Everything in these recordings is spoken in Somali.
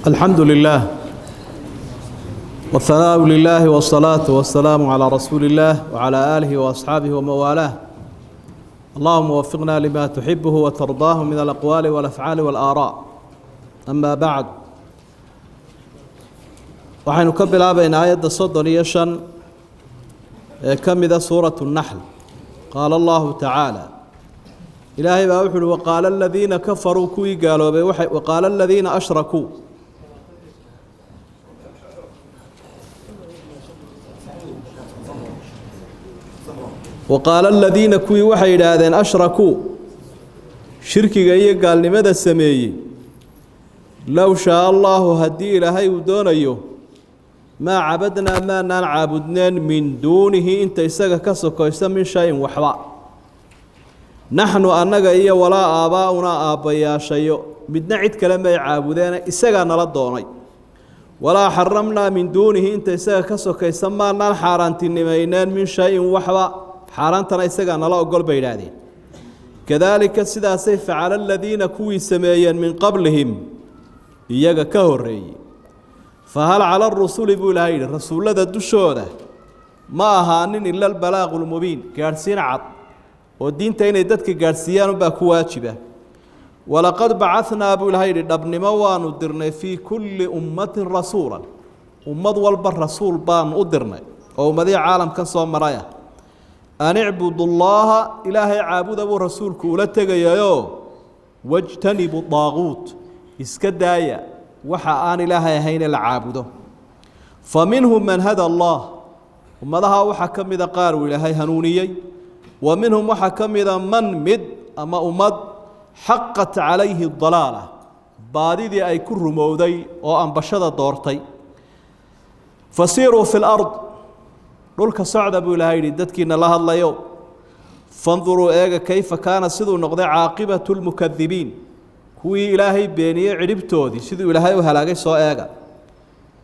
الحمد لله والثناء لله والصلاة والسلام على رسول الله وعلى آله وأصحابه وموالاه. اللهم وفقنا لما تحبه وترضاه من الأقوال والأفعال والآراء. أما بعد، waxaynu ka bilaabaynaa aayadda 35 ee ka mid ah suuratu الnaxl. qaala allahu tacaala, ilaahay baa wuxuu uhi waqaala aladiina kafaruu kuwii gaaloobay waqaala aladiina ashrakuu waqaala aladiina kuwii waxay yidhaahdeen ashrakuu shirkiga iyo gaalnimada sameeyey low shaa allaahu haddii ilaahay uu doonayo maa cabadnaa maanaan caabudneen min duunihi inta isaga ka sokaysa min shayin waxba. naxnu annaga iyo walaa aabbaa'unaa aabbayaashayo midna cid kale may caabudeena isagaa nala doonay. walaa xaramnaa min duunihi inta isaga ka sokaysa maanaan xaaraantinimayneen min shayin waxba. xaaraantana isagaa nala ogol bay yidhaahdeen. kadaalika sidaasay facala aladiina kuwii sameeyeen min qablihim iyaga ka horreeyey. fahal cala arusuli buu ilaahay yidhi, rasuullada dushooda ma ahaanin ila albalaaqu lmubiin, gaadhsiin cad oo diinta inay dadka gaadhsiiyaan unbaa ku waajiba. walaqad bacanaa buu ilaahay yidhi, dhabnimo waanu dirnay fii kulli ummatin rasuulan, ummad walba rasuul baanu u dirnay oo ummadihii caalamkan soo maraya. an icbudu llaaha, ilaahay caabuda buu rasuulku ula tegayayoo wajtanibu daaquut, iska daaya waxa aan ilaahay ahayne la caabudo. fa minhum man hada allah, ummadaha waxaa ka mida qaar uu ilaahay hanuuniyey. wa minhum waxaa ka mida man mid ama ummad xaqat calayhi dalaala, baadidii ay ku rumowday oo ambashada doortay. fasiiruu fi lard, dhulka socda buu ilaahay yidhi dadkiina la hadlayo. fanduruu eega kayfa kaana siduu noqday caaqibatu lmukadibiin, kuwii ilaahay beeniyey cidhibtoodii siduu ilaahay u halaagay soo eega.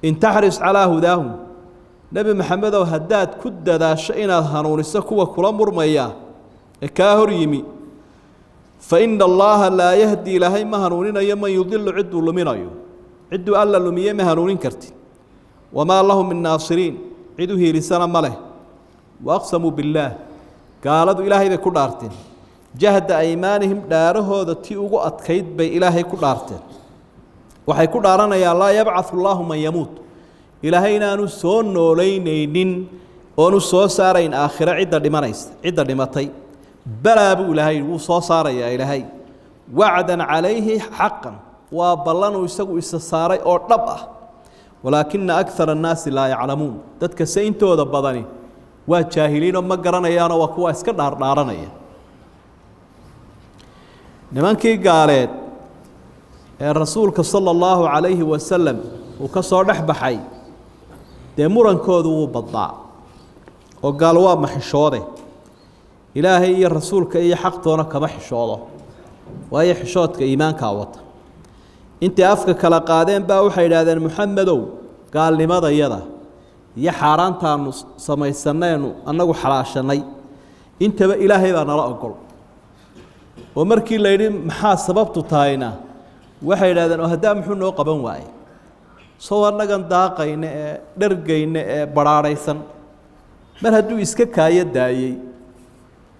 in taxris calaa hudaahum, nebi maxamedow haddaad ku dadaasho inaad hanuuniso kuwa kula murmaya ee kaa hor yimi, fa ina allaaha laa yahdi, ilaahay ma hanuuninayo man yudilu cidduu luminayo. cidduu alla lumiye ma hanuunin kartid. wamaa lahum min naasiriin, cid u hiilisana ma leh. waaqsamuu billaah, gaaladu ilaahay bay ku dhaarteen. jahda aymaanihim, dhaarahooda tii ugu adkayd bay ilaahay ku dhaarteen. waxay ku dhaaranayaan laa yabcathu allaahu man yamuut, ilaahay inaanu soo noolaynaynin oonu soo saarayn aakhiro cidda dhimanaysa, cidda dhimatay. balaa buu ilaahay wuu soo saarayaa ilaahay. wacdan calayhi xaqan, waa ballanuu isagu isa saaray oo dhab ah. walaakina akara annaasi laa yaclamuun, dadka se intooda badani waa jaahiliinoo ma garanayaanoo waa kuwa iska dhaardhaaranaya. nimankii gaaleed ee rasuulka sala allahu calayhi wasalam uu ka soo dhex baxay, dee murankoodu wuu badnaa oo gaal waa maxishoode. ilaahay iyo rasuulka iyo xaqtoona kama xishoodo, waayo xishoodka iimaankaa wata. intay afka kala qaadeen baa waxay idhaahdeen muxamedow, gaalnimadayada iyo xaaraantaanu samaysanaynu annagu xalaashannay intaba ilaahay baa nala ogol. oo markii la yidhi maxaa sababtu tahayna waxay idhahdeen oo haddaa muxuu noo qaban waaye, soo annagan daaqayna ee dhargayna ee badhaadhaysan, mar hadduu iska kaayo daayey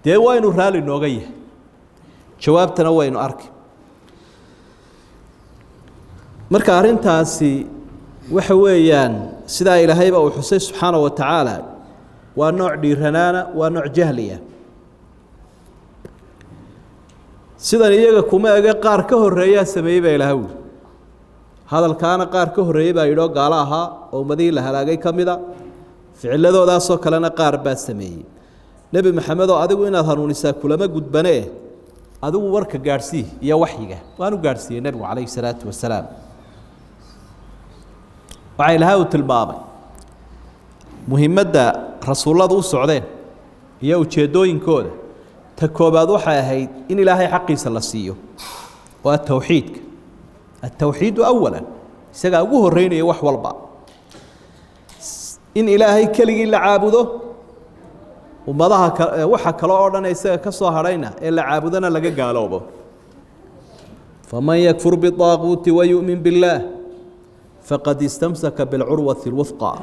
dee waynu raalli nooga yahay. jawaabtana waynu arki. marka arrintaasi waxa weeyaan sidaa ilaahayba uu xusay subxaana wa tacaala, waa nooc dhiiranaana, waa nooc jahliya. sidan iyaga kuma ege qaar ka horreeyaa sameeyey baa ilaahay wuli. hadalkaana qaar ka horreeyey baa yidhoo gaalo ahaa oo ummadihii la halaagay ka mida. ficilladoodaasoo kalena qaar baa sameeyey. nebi maxamedoo adigu inaad hanuunisaa kulama gudbanee, adigu warka gaadhsii iyo waxyiga. waanu gaadhsiiyey nebigu calayhi salaatu wasalaam. waxaa ilaahay uu tilmaamay muhiimadda rasuulladu u socdeen iyo ujeeddooyinkooda. ta koobaad waxay ahayd in ilaahay xaqiisa la siiyo, waa tawxiidka. atawxiidu awalan, isagaa ugu horreynaya wax walba. in ilaahay keligii la caabudo, ummadaha waxa kale oo dhan isaga ka soo hadhayna ee la caabudana laga gaaloobo. فمن يكفر بالطاغوت ويؤمن بالله فقد استمسك بالعروة الوثقى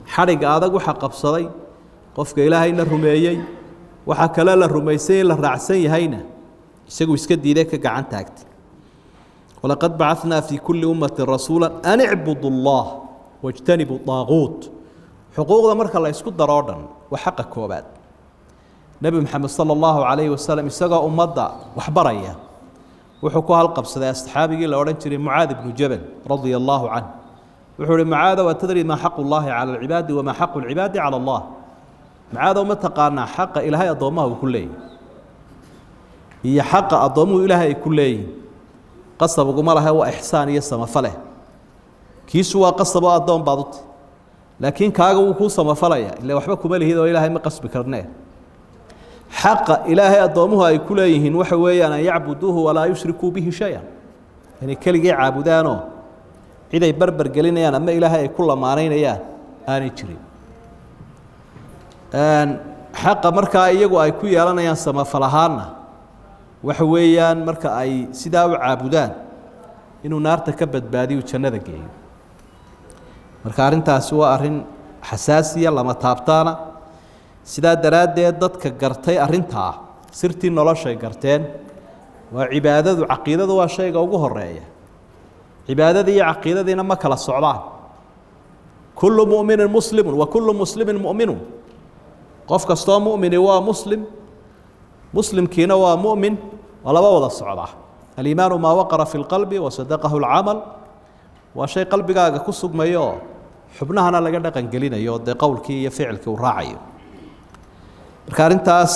حرق adag waxa qabsaday qofka ilaahayna rumeeyay waxa kale la rumeysay la raacsan yahayna isagu iska diiday ka gacan taagtay ولقد بعثنا في كل أمة رسولا أن اعبدوا الله واجتنبوا الطاغوت حقوق marka la isku daro dhan وحق كوباد نبي محمد صلى الله عليه وسلم isaga umada wax baraya wuxuu ku halqabsaday asxaabigii la oran jiray Muaad ibn Jabal radiyallahu anhu wuxuu Muaad wa tadri ma xaq Allah ala al-ibad wa ma xaq al-ibad ala Allah Muaad ma taqaana xaq Ilaahay adoomaha ku leeyahay iyo xaq adoomuhu Ilaahay ku leeyahay qasab ugu malaha waa ihsaan iyo samafale kiisu waa qasab adoon baadut laakiin kaaga uu ku samafalaya ilaa waxba kuma lihido Ilaahay ma qasbi karnaa حق إلهي أضموها يكون يهين وحوي أن يعبدوه ولا يشركوا به شيئا يعني كل جي عبودانه إذا يبربر قلنا يعني أما إلهي كل ما علينا يا أنا يشري أن حق مركا يجوا يكون يرانا ينسمى فلهانا وحويان مركا أي سداو عبودان إنه نار تكبد بادي وتشنى ذكي مركا أرنت سوى أرن حساسية لما تابتانا sidaa daraadeed dadka gartay arinta sirtii noloshay garteen waa cibaadadu aqeedadu waa shayga ugu horeeya cibaadada iyo aqeedadina ma kala socdaan kullu mu'minin muslimun wa kullu muslimin mu'minun qof kasto mu'min waa muslimkiina waa mu'min wala wada socda al-iimaan ma waqara fi al-qalbi wa sadaqahu al-amal wa shay qalbigaaga ku sugmayo xubnahana laga dhaqan gelinayo de qowlkii iyo ficilkii uu raacayo marka arintaas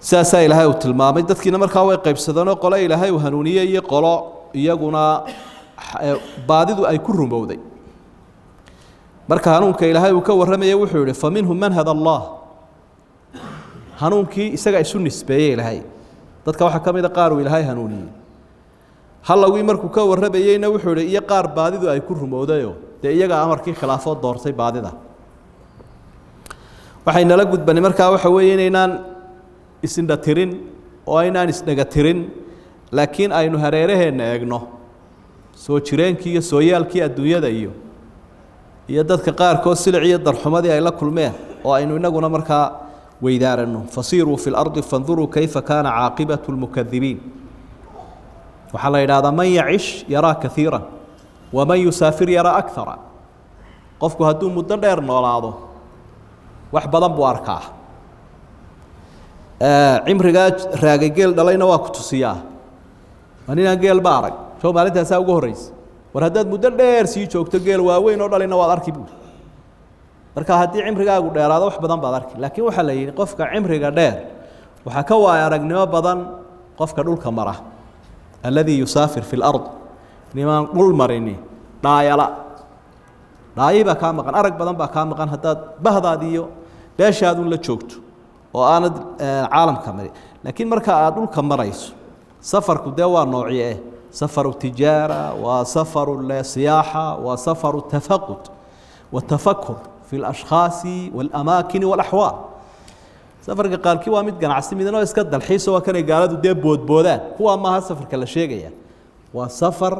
saasa Ilaahay uu tilmaamay dadkiina markaa way qaybsadeen oo qolo Ilaahay uu hanuuniyay iyo qolo iyaguna baadidu ay ku rumowday marka hanuunka Ilaahay uu ka waramayay wuxuu yiri faminhum man hada Allah hanuunkii isaga isu nisbeeyay Ilaahay dadka waxa kamid qaar uu Ilaahay hanuuniyay halawi markuu ka waramayayna wuxuu yiri iyo qaar baadidu ay ku rumowdayo de iyaga amarkii khilaafo doortay baadida waxayna la gudbani markaa waxa weeye inaan isindha tirin oo inaan isdhaga tirin laakiin aynu hareeraheena eegno soo jireenkii iyo sooyaalkii adduunyada iyo dadka qaar kood silciyo darxumadii ay la kulmeen oo aynu inaguna markaa weydaarano fasiru fil ardi fanzuru kayfa kana aaqibatu al mukaththibiin waxa la yiraahdaa man ya'ish yara kathiran wa man yusafir yara akthara qofku haduu muddo dheer noolaado wax badan buu arkaa cimriga raagay geel dhalayna waa ku tusiyaa anina geel baarag soo maalintaas ugu horeysay war hadaad muddo dheer sii joogto geel waaweyn oo dhalayna waad arki buu marka hadii cimrigaagu dheeraado wax badan baad arki laakiin waxa la yiri qofka cimriga dheer waxa ka waay aragnimo badan qofka dhulka mara alladhi yusafir fil ard niman dhul marini dhaayala daayiba ka maqan arag badan ba ka maqan hadaad bahdaadiyo beeshaadu la joogto oo aanad caalamka mari laakiin marka aad dhulka marayso safarku de waa noociyee safaru tijaara wa safaru siyaaha wa safaru tafaqud wa tafakkur fi al-ashkhas wal amakin wal ahwal safarka qaarkii waa mid ganacsi midna iska dalxiis oo kan gaaladu de boodboodaan kuwa ma ha safarka la sheegaya waa safar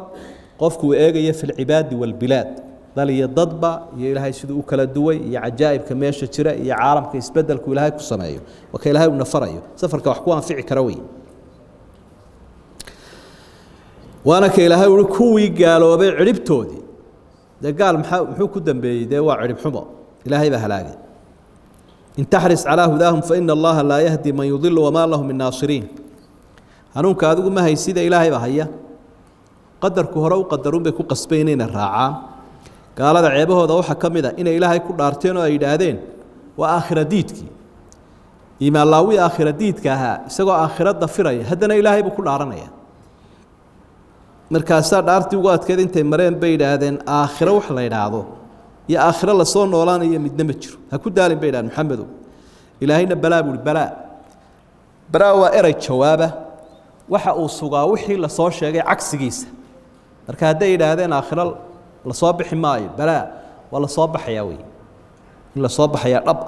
qofku eegaya fil ibaad wal bilad daliya dadba iyo Ilaahay sidoo kala duway iyo ajaa'ibka meesha jira iyo caalamka isbedelku Ilaahay ku sameeyo waka Ilaahay uu nafarayo safarka wax ku anfici kara way waana ka Ilaahay uu kuwii gaaloobay ciribtoodii dagaal muxuu ku dambeeyay waa cirib xumo Ilaahay ba halaagay in tahris ala hudahum fa inna Allah la yahdi man yudhillu wa ma lahu min nasirin hanuunka adigu ma haysida Ilaahay ba haya qadarku hore u qadarun bay ku qasbaynayna raacaan gaalada ceebahooda waxa kamida in Ilaahay ku dhaarteen oo ay yiraahdeen waa aakhiradiidkii iimaan laawi aakhiradiidka aha isagoo aakhirada firaya hadana Ilaahay buu ku dhaaranaya markaas dhaartii ugu adkeed intay mareen bay yiraahdeen aakhira wax la yiraahdo ya aakhira la soo noolaanayo midna ma jiro ha ku daalin bay yiraahdeen Maxamedu Ilaahayna balaa buu balaa waa eray jawaaba waxa uu sugaa wixii la soo sheegay cagsigiisa marka haday yiraahdeen aakhira la soo bixi maayo balaa wala soo baxaya way in la soo baxaya dhab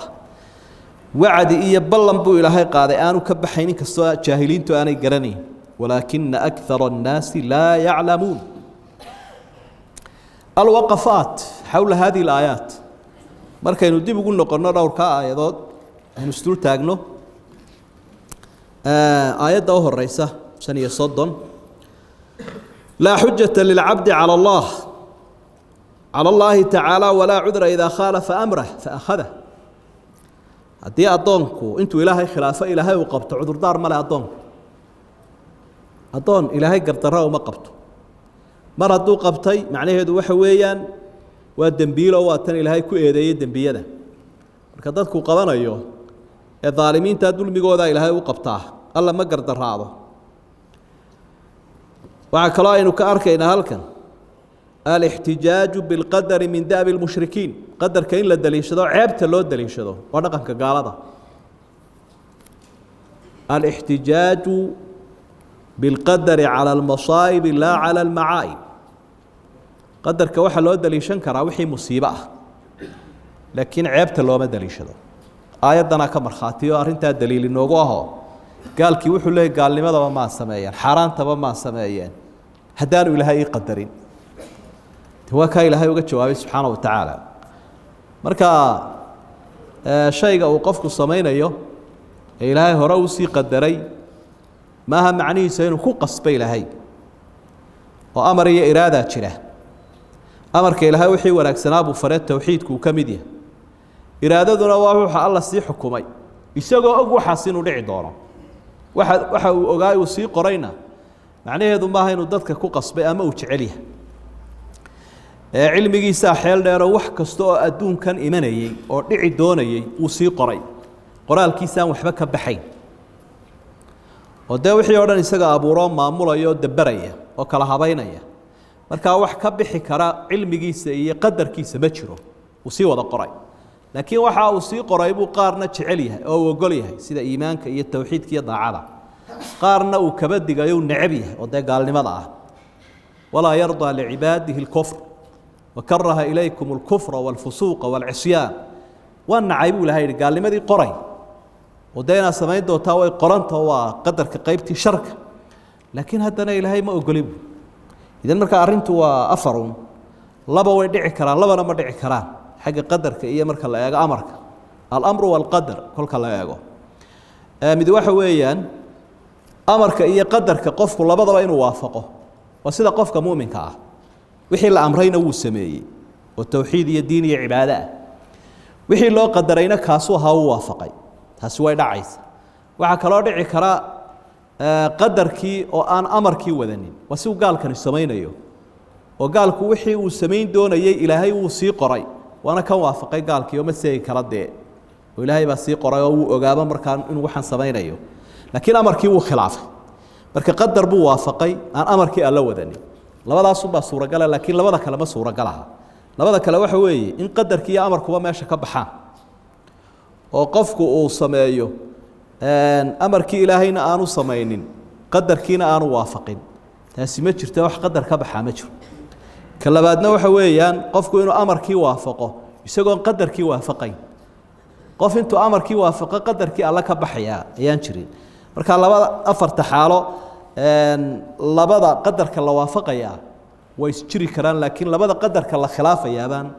wacdi iyo ballan buu Ilaahay qaaday aanu ka baxaynin kasto jaahiliintu aanay garanayn ولكن أكثر الناس لا يعلمون. الوقفات حول هذه الآيات markaynu dib ugu noqono dhowrka aayadood aynu isdul taagno aayadda u horeysa 35 لا حجة للعبد على الله تعالى ولا عذر إذا خالف أمره فأخذه. haddii adoonku intuu ilaahay khilaafo ilaahay uu qabto cudurdaar male adoon ilaahay gardarro uma qabto mar hadduu qabtay macnaheedu waxa weeyaan waa dembiilo waa tan ilaahay ku eedeeyay dembiyada marka dadku qabanayo ee daalimiinta dulmigooda ilaahay u qabtaa alla ma gardaraado. waxa kale aynu ka arkaynaa halkan الاحتجاج بالقدر من داب المشركين قدر كاين لا دليشدو عيبته لو دليشدو waa dhaqanka gaalada. الاحتجاج بالقدر على المصائب لا على المعائب قدرك waxa loo daliishan karaa wixii musiibo ah laakiin ceebta looma daliishado. aayadana ka marxaatiyo arinta daliil inoogu aho gaalkii wuxuu leeyahay gaalnimadaba ma sameeyeen xaraantaba ma sameeyeen haddaanu ilaahay qadarin waa ka ilaahay uga jawaabay subxaanahu wa tacaala. marka shayga uu qofku samaynayo ee ilaahay hore u sii qadaray maaha macnihiisa inuu ku qasbay ilaahay oo amar iyo iraada jira. amarka ilaahay wixii wanaagsanaa buu faray tawxiidku ka mid yahay iraadaduna waa waxa alla sii xukumay isagoo og waxaas inuu dhici doono waxa uu ogaay uu sii qorayna macnaheedu maaha inuu dadka ku qasbay ama uu jecel yahay. cilmigiisa xeel dheer wax kasta oo adduunkan imanayay oo dhici doonayay uu sii qoray qoraalkiisa aan waxba ka baxayn oo wixii oo dhan isaga abuuro maamulayo dabaraya oo kala habaynaya marka wax ka bixi kara cilmigiisa iyo qadarkiisa ma jiro uu sii wada qoray laakiin waxa uu sii qoray buu qaarna jecel yahay oo uu ogol yahay sida iimaanka iyo tawxiidka iyo daacada qaarna uu kaba digayo necab yahay oo gaalnimada ah. walaa yarda liibaadihi alkufr وكره إليكم الكفر والفسوق والعصيان والنعيب لهاي قال لي ماذا قري ودينا سمين دو تاوي قرنت هو قدر كقيبتي شرك لكن هدنا إلهي ما أقلب إذا مركا أرنت وأفرون لبا ودعي كران لبا ما دعي كران حق قدر كإيه مركا لا يجا أمرك الأمر والقدر كل كلا يجا مدوا حويان أمرك إيه قدر كقف كل لبا ضبين وافقه وسيدا قف كمؤمن كاه wixii la amrayna wuu sameeyay oo tawxiid iyo diin iyo cibaado ah wixii loo qadarayna kaasoo ha u waafaqay taasi way dhacaysa. waxa kale oo dhici kara qadarkii oo aan amarkii wadanin waa si uu gaalkani samaynayo oo gaalku wixii uu sameyn doonayay ilaahay uu sii qoray waana ka waafaqay gaalkii oo ma seegi kara oo ilaahay baa sii qoray oo uu ogaaba markaan inuu waxan samaynayo laakiin amarkii uu khilaafay marka qadar buu waafaqay aan amarkii alla wadanin labadaas baa suuragal laakiin labada kale ma suuragalaha. labada kale waxa weeye in qadarkii iyo amarkuba meesha ka baxaan oo qofku uu sameeyo amarkii ilaahayna aanu samaynin qadarkiina aanu waafaqin taasi ma jirto wax qadar ka baxa ma jiro. ka labaadna waxa weeyaan qofku inuu amarkii waafaqo isagoo qadarkii waafaqay qof intuu amarkii waafaqo qadarkii alla ka baxaya ayaan jirin. marka labada afarta xaalo labada qadarka la waafaqaya way jiri karaan laakiin labada qadarka la khilaafayaabaan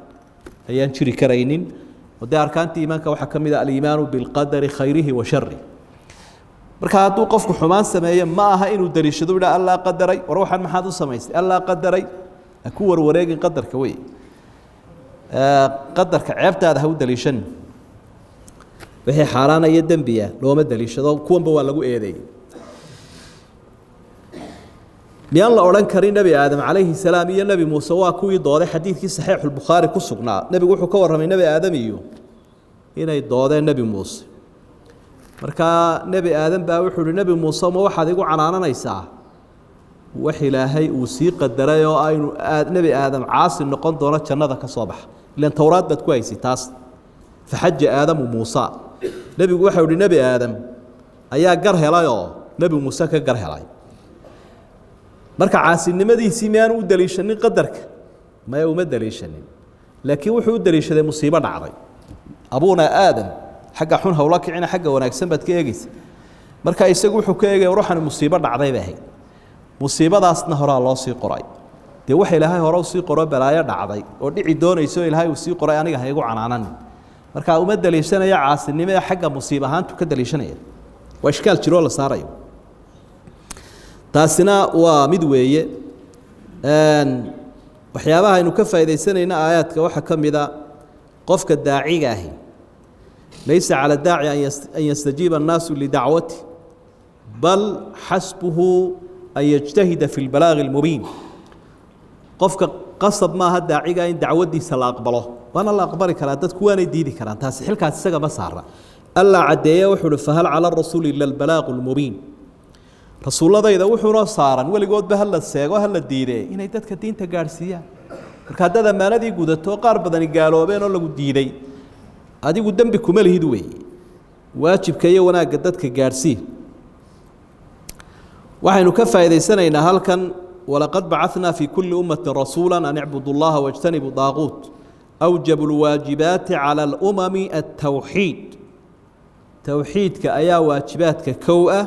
ayaan jiri karaynin. wada arkaanta iimaanka waxa kamid ah al-iimaanu bil qadari khayrihi wa sharri. marka hadduu qofku xumaan sameeyo ma aha inuu daliishado ila Allah qadaray war waxan maxaad u samaysay Allah qadaray ku warwareegin qadarka way qadarka ceebtaada ha u daliishan wixii xaaraan iyo dambiya looma daliishado kuwanba waa lagu eedeeyay. miyaan la oran karin nabi aadam calayhi salaam iyo nabi muuse waa kuwii dooday xadiidkii saxiix al-Bukhari ku sugnaa nabigu wuxuu ka warramay nabi aadam iyo inay doodeen nabi muuse marka nabi aadam baa wuxuu yiri nabi muuse ma waxaad igu canaananaysaa wax ilaahay uu sii qadaray oo aynu nabi aadam caasi noqon doono jannada ka soo bax ilaan tawraad bad ku haysi taas faxaj aadam muuse nabigu wuxuu yiri nabi aadam ayaa gar helay oo nabi muuse ka gar helay marka caasinimadiisii miyaan u daliishanin qadarka ma uma daliishanin laakiin wuxuu u daliishaday musiibo dhacday abuuna aadam xagga xun hawla kicina xagga wanaagsan baad ka eegaysa marka isagu wuxuu ka eegay ruuxan musiibo dhacday baa musiibadaasna horaa loo sii qoray dee waxa ilaahay hore u sii qoro balaayo dhacday oo dhici doonayso ilaahay uu sii qoray aniga ha igu canaanan marka uma daliishanaya caasinimo ee xagga musiib ahaantu ka daliishanaya waa ishkaal jiro la saarayo taasina waa mid weeye waxyaabaha aynu ka faa'iidaysanayna aayaadka waxa ka mid ah qofka daaciga ahi laysa cala daaci an yastajiiba annaasu lidacwati bal xasbuhu an yajtahida fi lbalaagi almubiin qofka qasab maaha daaciga in dacwadiisa la aqbalo waana la aqbali karaa dadku waanay diidi karaan taasi xilkaas isaga ma saara alla cadeeye wuxuu hi fahal cala arasuuli ila albalaaqu lmubiin rasuuladayda wuxuuna saaran weligoodba hala seego hala diidee inay dadka diinta gaadhsiiyaan marka haddaad ammaanadii gudato qaar badani gaaloobeen oo lagu diiday adigu dembi kuma lihid weeye waajibka iyo wanaagga dadka gaadhsii waxaynu ka faa'iidaysanaynaa halkan walaqad bacanaa fi kulli ummatin rasuula an icbudu llaha wajtanibu daaquut awjabu lwaajibaati cala alumami altawxiid towxiidka ayaa waajibaadka kow ah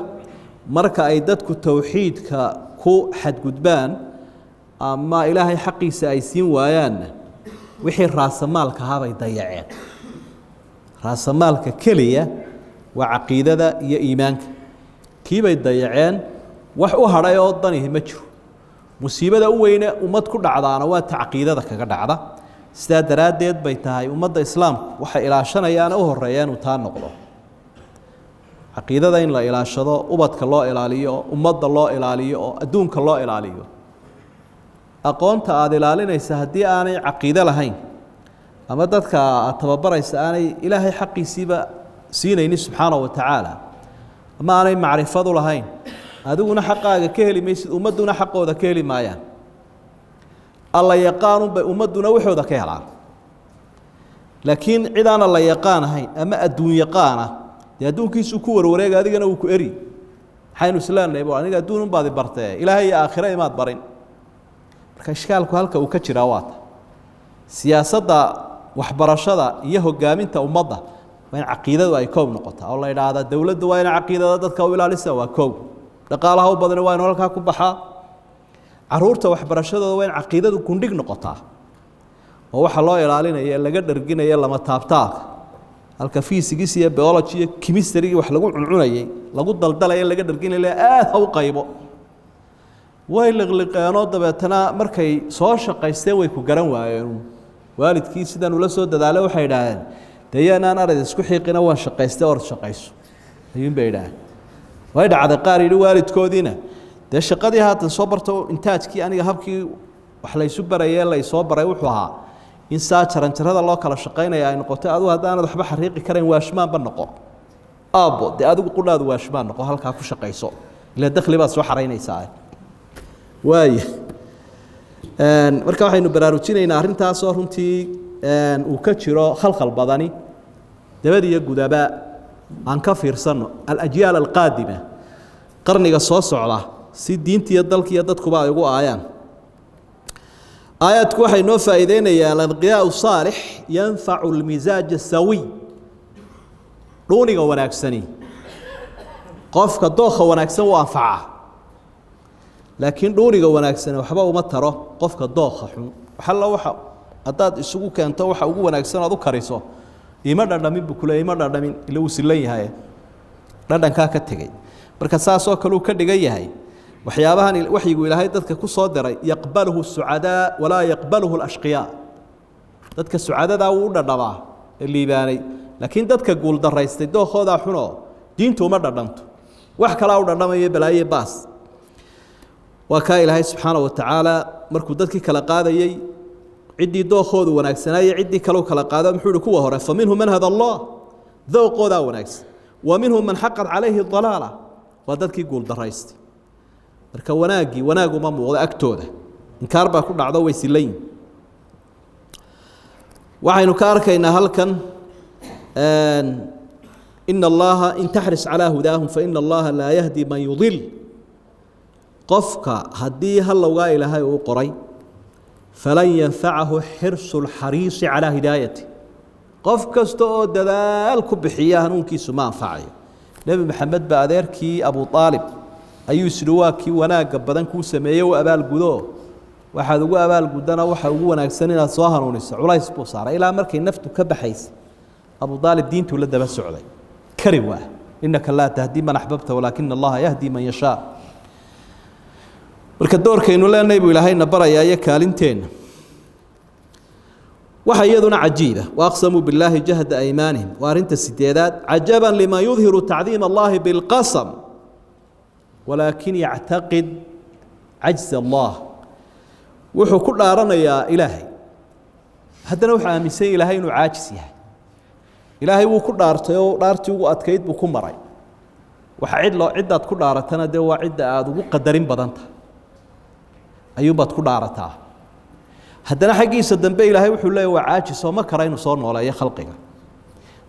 marka ay dadku towxiidka ku xadgudbaan ama ilaahay xaqiisa ay siin waayaanna wixii raasamaalka ahaabay dayaceen raasamaalka keliya waa caqiidada iyo iimaanka kiibay dayaceen wax u hadhay oo danihi ma jiro musiibada u weyne ummad ku dhacdaana waa ta caqiidada kaga dhacda sidaa daraaddeed bay tahay ummadda islaamku waxay ilaashanayaana u horeeya inuu taa noqdo caqiidada in la ilaashado ubadka loo ilaaliyo ummadda loo ilaaliyo oo adduunka loo ilaaliyo aqoonta aada ilaalinaysa haddii aanay caqiido lahayn ama dadka aad tababaraysa aanay ilaahay xaqiisiiba siinaynin subxaana wa tacaala ama aanay macrifadu lahayn adiguna xaqaaga ka heli maysid ummadduna xaqooda ka heli maayaan alla yaqaanunbay ummadduna waxooda ka helaan laakiin cid aan alla yaqaan ahayn ama adduun yaqaana dee adduunkiisuu ku warwareega adigana uu ku eri maxaynu isleenahay bo aniga adduun unbaadi bartee ilaahay iyo aakhira imaad barin marka ishkaalku halka uu ka jiraa waata siyaasadda waxbarashada iyo hogaaminta ummadda waa in caqiidadu ay koob noqotaa oo la idhaahda dowladdu waa inay caqiidada dadka u ilaalisa waa koob dhaqaalaha u badani waa inu halkaa ku baxaa caruurta waxbarashadooda waa in caqiidadu gundhig noqotaa oo waxa loo ilaalinaya laga dharginaya lama taabtaaka halka fiisigis iyo biology iyo chemistry wax lagu cuncunayay lagu daldalaya laga dharginaya aad ha u qaybo way liqliqeenoo dabeetana markay soo shaqaysteen way ku garan waayeen waalidkii sidan ula soo dadaalay waxay idhaahdeen dee yaanaan arad isku xiiqina waan shaqaystay or shaqayso ayuun bay idhaaheen way dhacday qaar yidhi waalidkoodiina dee shaqadii haatan soo barto intaajkii aniga habkii wax laysu barayee laysoo baray wuxuu ahaa in saa jaranjarada loo kala shaqaynaya ay noqoto adigu haddaanad waxba xariiqi karayn waashmaanba noqo aabbo dee adigu qudhaadu waashmaan noqo halkaa ku shaqayso ilaa dakhli baad soo xaraynaysaa waaya marka waxaynu baraarujinaynaa arrintaasoo runtii uu ka jiro khalkhal badani dabad iyo gudaba aan ka fiirsanno alajyaal alqaadima qarniga soo socda si diinta iyo dalka iyo dadkuba ay ugu aayaan aayaadku waxay noo faa'iideynayaan alanqiyaau saalix yanfacu lmisaaj asawiy dhuuniga wanaagsani qofka dookha wanaagsan u anfaca laakiin dhuuniga wanaagsani waxba uma taro qofka dookha xun waxalla waxa haddaad isugu keento waxa ugu wanaagsan ood u kariso ima dhadhamin buu kule ima dhadhamin ila uu silan yahay dhadhankaa ka tegey marka saasoo kale uu ka dhigan yahay waxyaabahan waxyigu ilaahay dadka ku soo diray yaqbaluhu sucadaa walaa yaqbaluhu alashqiyaa dadka sucadadaa wuu u dhadhabaa ee liibaanay laakiin dadka guuldaraystay dookoodaa xunoo diintu uma dhadhanto wax kalaa u dhadhamayo balaaye baas waa kaa ilaahay subxaana wa tacaala markuu dadkii kala qaadayey ciddii dookoodu wanaagsanaaye ciddii kaleu kala qaado muxuu ihi kuwa hore fa minhum man hada allah dooqoodaa wanaagsan wa minhum man xaqad calayhi dalaala waa dadkii guuldaraystay marka wanaaggii wanaaguma muuqdo agtooda inkaar baa ku dhacdo way silayin waxaynu ka arkaynaa halkan ina allaha in taxris calaa hudaahum faina allaha laa yahdi man yudil qofka haddii halowgaa ilaahay uu qoray falan yanfacahu xirsu lxariisi calaa hidaayati qof kasta oo dadaal ku bixiya hanuunkiisu ma anfacayo nebi maxamed baa adeerkii abu aalib ayuu sidwaaki wanaaga badan ku sameeyay oo abaal gudo waxaad ugu abaal gudana waxa ugu wanaagsan inaad soo hanuuniso culays buu saaray ilaa markay naftu ka baxaysay Abu Talib diintu la daba socday kari waa innaka la tahdi man ahbabta walakin Allah yahdi man yasha marka doorkeenu leenahay buu ilaahayna barayaa kaalinteena waxa iyaduna cajiiba waaqsamu billahi jahda aymanihim waarinta sideedaad ajaban lima yudhiru ta'dhim Allah bil qasam walakin ya'taqid ajz Allah wuxuu ku dhaaranayaa ilaahay haddana waxa aaminsan ilaahay inuu caajis yahay ilaahay wuu ku dhaartay oo dhaartii ugu adkayd buu ku maray waxa cidaad ku dhaaratana de waa cid aad ugu qadarin badanta ayuubaad ku dhaarataa haddana xaqiisa dambe ilaahay wuxuu leeyahay waa caajis oo ma kara inuu soo nooleeyo khalqiga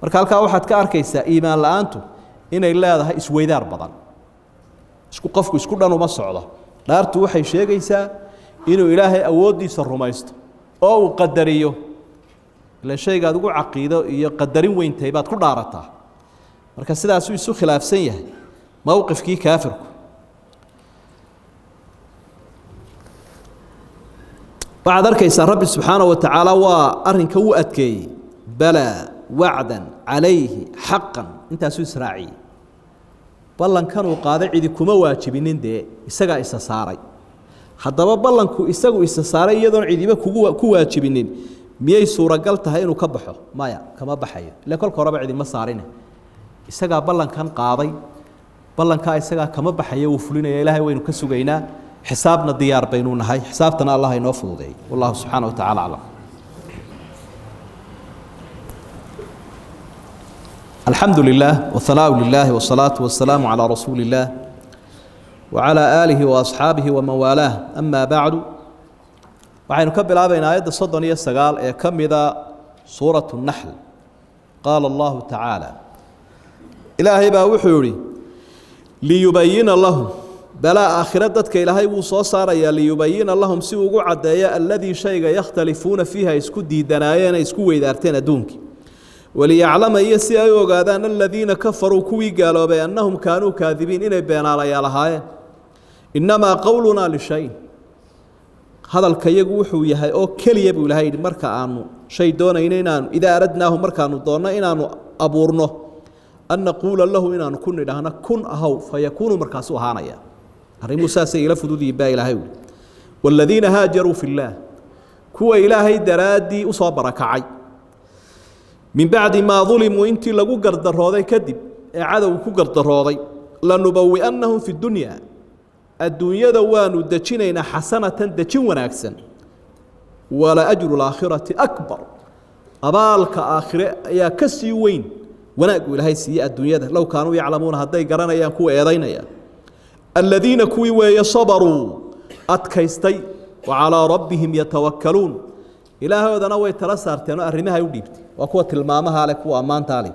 marka halka waxaad ka arkaysaa iimaan la'aantu inay leedahay isweydaar badan qofku isku dhan uma socdo dhaartu waxay sheegaysaa inuu ilaahay awoodiisa rumaysto oo uu qadariyo la shayga ugu caqiido iyo qadarin weyntahay baad ku dhaarataa marka sidaas uu isu khilaafsan yahay mowqifkii kaafirku بعد أركيس رب سبحانه وتعالى وأرنك وأتكي بلى وعدا عليه حقا أنت أسوس راعي بلن كانوا قاضي عيدي كما واجبين دي إساقا إساساري حتى بلن كو إساقو إساساري يدون عيدي ما كو واجبين مياي سورة قلتها إنو كبحو مايا كما بحيو إلا كل كورابع عيدي مصارين إساقا بلن كان قاضي بلن كا إساقا كما بحيو وفلين يا إلهي وينو كسوغينا حسابنا ديار بينونا هاي حسابتنا الله ينوفض ذي والله سبحانه وتعالى أعلم الحمد لله والثناء لله والصلاة والسلام على رسول الله وعلى آله وأصحابه ومن والاه أما بعد وحين نكبر بين آيات الصدنية السقال كم إذا سورة النحل قال الله تعالى إلهي باوحوري ليبين لهم بلا آخرتك إلهي وصوصار يا ليبين لهم سوء عدايا الذي شيء يختلفون فيها يسكدي دنايانا يسكو إدارتين دونك وليعلم يسي أيوغادان الذين كفروا كوي قالوا بأنهم كانوا كاذبين إني بين على يالهاي إنما قولنا للشيء هذا الكيق وحو يهي أو كل يبو لهي مركا عنه شيء دون إنينان إذا أردناه مركا ندونا إنان أبورنه أن نقول له إنان كن لهنا كن أهو فيكون مركا سوهانيا هرمو ساسي إلى فدودي با إلهي والذين هاجروا في الله كو إلهي درادي أصاب ركعي من بعد ما ظلموا انت لغو قردرودي كدب عدو كو قردرودي لنبوئنهم في الدنيا الدنيا دوانو دجينينا حسنة دجين وناكسن ولا أجر الآخرة أكبر أبالك آخرة يا كسي وين وناقو إلهي سيئة الدنيا ده لو كانوا يعلمون هدي قرانا يا كو إيضين يا الذين كوي ويصبروا أتكيستي وعلى ربهم يتوكلون إلهي هذا نوي ترسارتين أرميها يوديبتي وقوة المامها لك وأمان تالي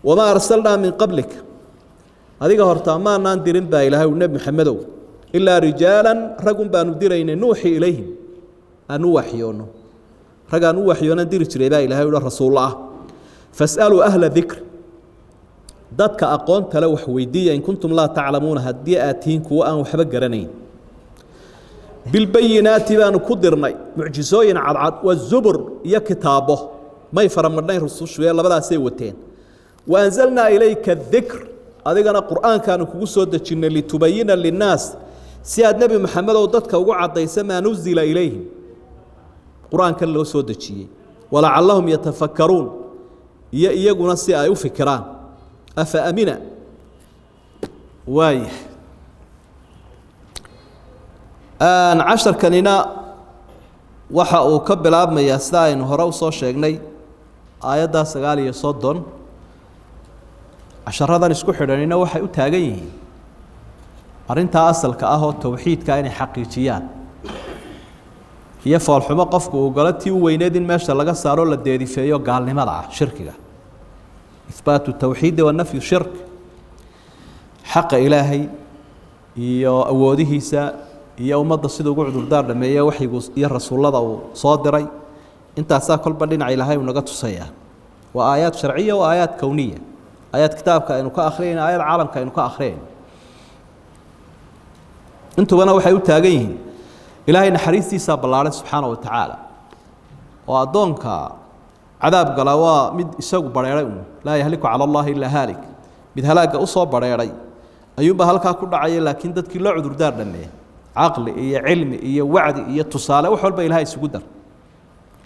وما أرسلنا من قبلك هذه هرتا ما نندرين با إلهي والنبي محمد إلا رجالا رقم بنديرين نوحي إليهم أنوحيونه رقا نوحيونه ندير تريبا إلهي والرسول الله فاسألوا أهل الذكر ذاتك أقوان تلوح ويدية إن كنتم لا تعلمون هدي آتين كوان وحبق قرنين بالبينات بان كدرني معجزوين عضعض والزبر يا كتابه ما يفرمناي رسول شويه لبدا سيوتين وانزلنا اليك الذكر اديغنا قران كان كوغو سو دجين لتبين للناس سياد نبي محمد او ددك ugu cadaysa ma nuzila ilayhim قران كان لو سو دجiyay ولعلهم يتفكرون iyaguna si ay u fikiraan afa amina waay aan 10 kanina waxa uu ka bilaabmaya sida aynu hore u soo sheegnay aayada 9 asharadan isku xidhanina waxay u taagan yihiin arinta asalka ah oo tawxiidka inay xaqiijiyaan iyo falxumo qofku uu galatii u weyneed in meesha laga saaro la deedifeeyo gaalnimada ah shirkiga ithbaatu tawxiid wa nafyu shirk xaq ilaahi iyo awoodihiisa iyo ummadda sidoo ugu cudurdaar dhameeyay waxigu iyo rasuulada uu soo diray intaas kolba dhinac ilaahay uu naga tusaya waa aayad sharciya waa aayad kawniya aayad kitaabka aynu ka akhriyeen aayad caalamka aynu ka akhriyeen intubana waxay u taagan yihiin ilaahay naxariistiisa ballaaran subxaanahu wa tacaala oo addoonka cadaab gala waa mid isagu bareeray laa yahliku cala allahi ilaa haalik mid halaaga u soo bareeray ayuunba halkaa ku dhacaya laakiin dadkii loo cudurdaar dhameeyey caqli iyo cilmi iyo wacdi iyo tusaale wax walba ilaahay isugu dar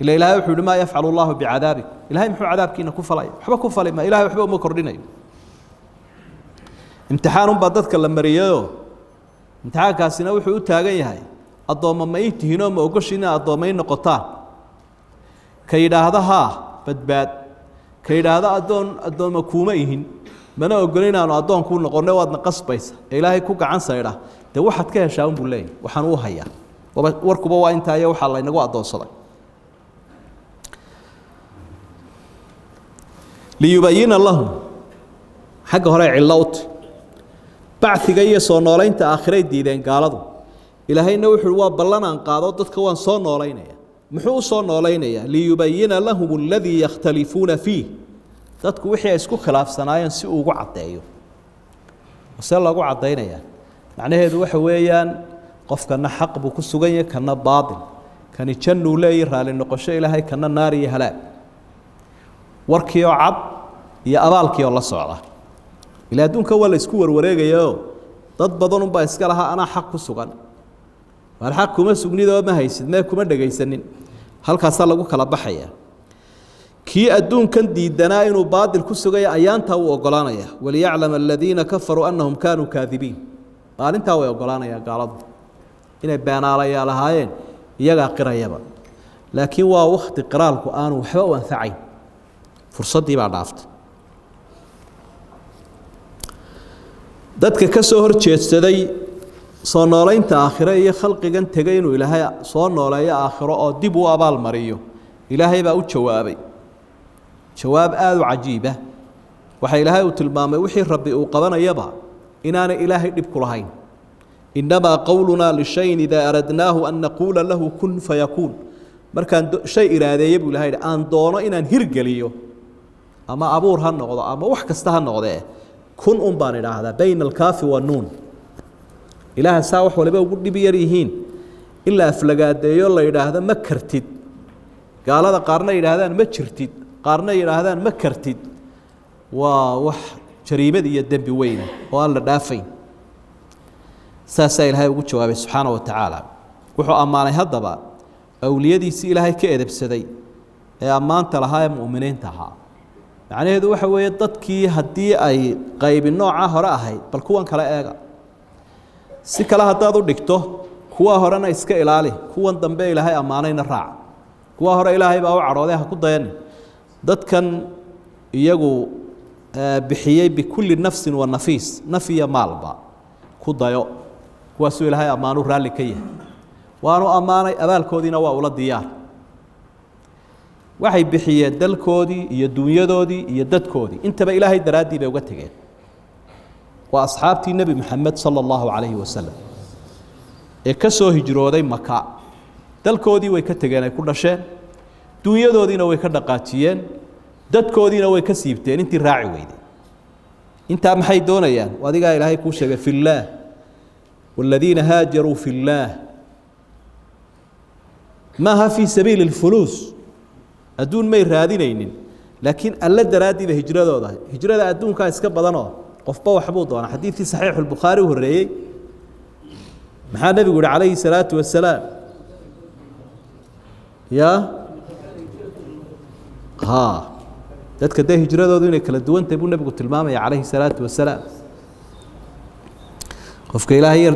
ila ilaahay wuxuu yidhi maa yafcalu allahu bicadaabikum ilahay muxuu cadaabkiina ku falaya waxba ku fali ma ilahay waxba uma kordhinayo imtixaanunbaa dadka la mariyayoo imtixaankaasina wuxuu u taagan yahay addoomma ma ii tihiinoo ma ogoshiin inaad addoomma ii noqotaan ka yidhaahda haa badbaad ka yidhaahda addoomma kuuma ihin mana ogolin inaanu addoon kuu noqonno waadna qasbaysa ee ilaahay ku gacan saydha dee waxaad ka heshaa unbuu leeyahy waxaan uu hayaa warkuba waa intaa iyo waxaa laynagu addoonsaday liyubayina lahum xagga hore cillo u ti bacdiga iyo soo noolaynta aakhiray diideen gaaladu ilaahayna wuxuu uhi waa ballan aan qaado dadka waan soo noolaynaya muxuu u soo noolaynayaa liyubayina lahum aladii yakhtalifuuna fiih dadku wixii ay isku khilaafsanaayeen si uu ugu caddeeyo see loogu caddaynayaa macnaheedu waxa weeyaan qofkana xaq buu ku sugan yahay kana baatil kani jannuu leeyahy raalli noqosho ilaahay kana naar iyo halaag warkii oo cad iyo abaalkii oo la socda ilaa adduunka waa la isku warwareegayaoo dad badan unbaa iska lahaa anaa xaq ku sugan waar xaq kuma sugnidoo ma haysid mee kuma dhegaysanin halkaasaa lagu kala baxaya kii adduunkan diidanaa inuu baadil ku sugaya ayaantaa wuu ogolaanaya waliyaclama aladiina kafaruu annahum kaanuu kaadibiin maalintaa way ogolaanayaan gaaladu inay beenaalayaa lahaayeen iyagaa qirayaba laakiin waa wakti qiraalku aanu waxba u anfacayn fursaddii baa dhaaftay dadka ka soo hor jeedsaday soo noolaynta aakhiro iyo khalqigan tegay inuu ilaahay soo nooleeyo aakhiro oo dib u abaal mariyo ilaahay baa u jawaabay jawaab aad u cajiiba waxa ilaahay uu tilmaamay wixii rabbi uu qabanayaba inaanay ilaahay dhib ku lahayn innamaa qowlunaa lishayin idaa aradnaahu an naquula lahu kun fayakuun markaan shay iraadeeye buu ilahay aan doono inaan hirgeliyo ama abuur ha noqdo ama wax kasta ha noqdee kun un baan idhaahdaa bayna alkaafi wanuun ilaaha saa wax waliba ugu dhib yar yihiin in la aflagaadeeyo la yidhaahdo ma kartid gaalada qaarna yidhaahdaan ma jirtid qaarna yidhaahdaan ma kartid waa wax jariimad iyo dembi weyn oo aan la dhaafayn saasaa ilaahay ugu jawaabay subxaana wa tacaala wuxuu ammaanay haddaba awliyadiisii ilaahay ka edebsaday ee ammaanta lahaa ee mu'miniinta ahaa macnaheedu waxa weeye dadkii haddii ay qaybi nooca hore ahayd bal kuwan kale eega si kale haddaad u dhigto kuwa horena iska ilaali kuwan dambe ilaahay ammaanayna raaca kuwa hore ilaahay baa u cadhooday ha ku dayani dadkan iyagu bixiyey bikulli nafsin wa nafiis naf iyo maalba ku dayo kuwaasuu ilaahay ammaanu raalli ka yahay waanu ammaanay abaalkoodiina waa ula diyaar waxay bixiyeen dalkoodii iyo dunyadoodii iyo dadkoodii intaba ilaahay daraaddii bay uga tegeen waa asxaabtii nebi moxamed sala allahu calayhi wasalam ee ka soo hijrooday maka dalkoodii way ka tegeen ay ku dhasheen dunyadoodiina way ka dhaqaajiyeen dadkoodiina way ka siibteen intii raaci weyday intaa maxay doonayaan adigaa ilaahay kuu sheegay fi illaah waaladiina haajaruu fi illaah maaha fii sabiili lfuluus adduun may raadinaynin laakiin alla daraaddii ba hijradooda hijrada adduunkaa iska badanoo qofba waxbuu doonaa xadiidkii saxiixu lbukhaari u horreeyey maxaa nebigu yihi calayhi salaatu wasalaam ya ha dadka dee hijradoodu inay kala duwan tahay buu nebigu tilmaamaya calayhi salaatu wasalaam qofka ilaahay yar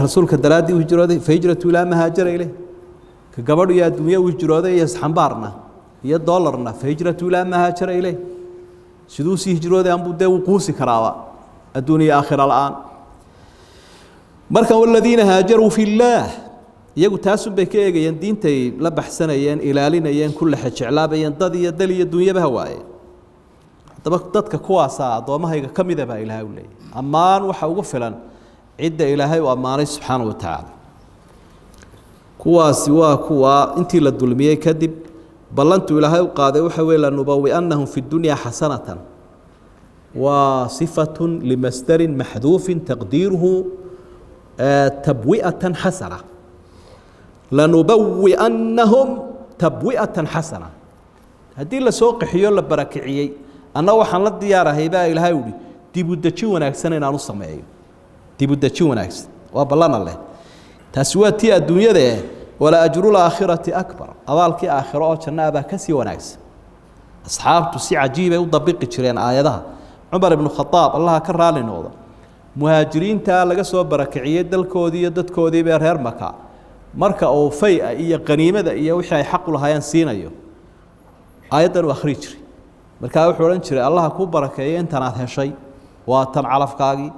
rasuulka daraaddii u hijrooday fa hijratu ilaa maa haajara ileyh ka gabadhu iyo adduunye u hijrooday iyo isxambaarna iyo doolarna fa hijratu ilaa maa haajara ileyh siduu sii hijrooday anbuu dee uu quusi karaaba adduun iyo aakhira la-aan markan waladiina haajaruu fi illaah iyagu taasun bay ka eegayeen diintay la baxsanayeen ilaalinayeen ku lexe jeclaabayeen dad iyo dal iyo dunyabaha waaye haddaba dadka kuwaasaa addoommahayga ka mida baa ilaahay u leeyahy ammaan waxa ugu filan cidda ilaahay u ammaanay subxaana wa tacaala kuwaasi waa kuwa intii la dulmiyey kadib ballantu ilaahay u qaaday waxa weeye lanubawi'annahum fi dunyaa xasanatan waa sifatun limasdarin maxduufin taqdiiruhu تبوئة حسنة لنبوئنهم تبوئة حسنة هدي لا سوق خيو لا بركعيي أنا waxaan la diyaarahay baa Ilaahay wadi dib u daji wanaagsan in aan u sameeyo dib u daji wanaagsan waa ballan leh taasi waa tii adduunyada wala ajrul aakhirati akbar abaalkii aakhiro oo jannada ka sii wanaagsan asxaabtu si cajiib ay u dabiqi jireen aayadaha Umar ibn Khattab Allah ka raali noqdo muhaajiriinta laga soo barakiciyay dalkoodii iyo dadkoodii bay reer Maka marka oo fay iyo qaniimada iyo wixii ay xaq u lahaayeen siinayo aayadan waa akhri jiray marka wuxuu oran jiray Allah ku barakeeyo inta aad heshay waa tan calafkaagi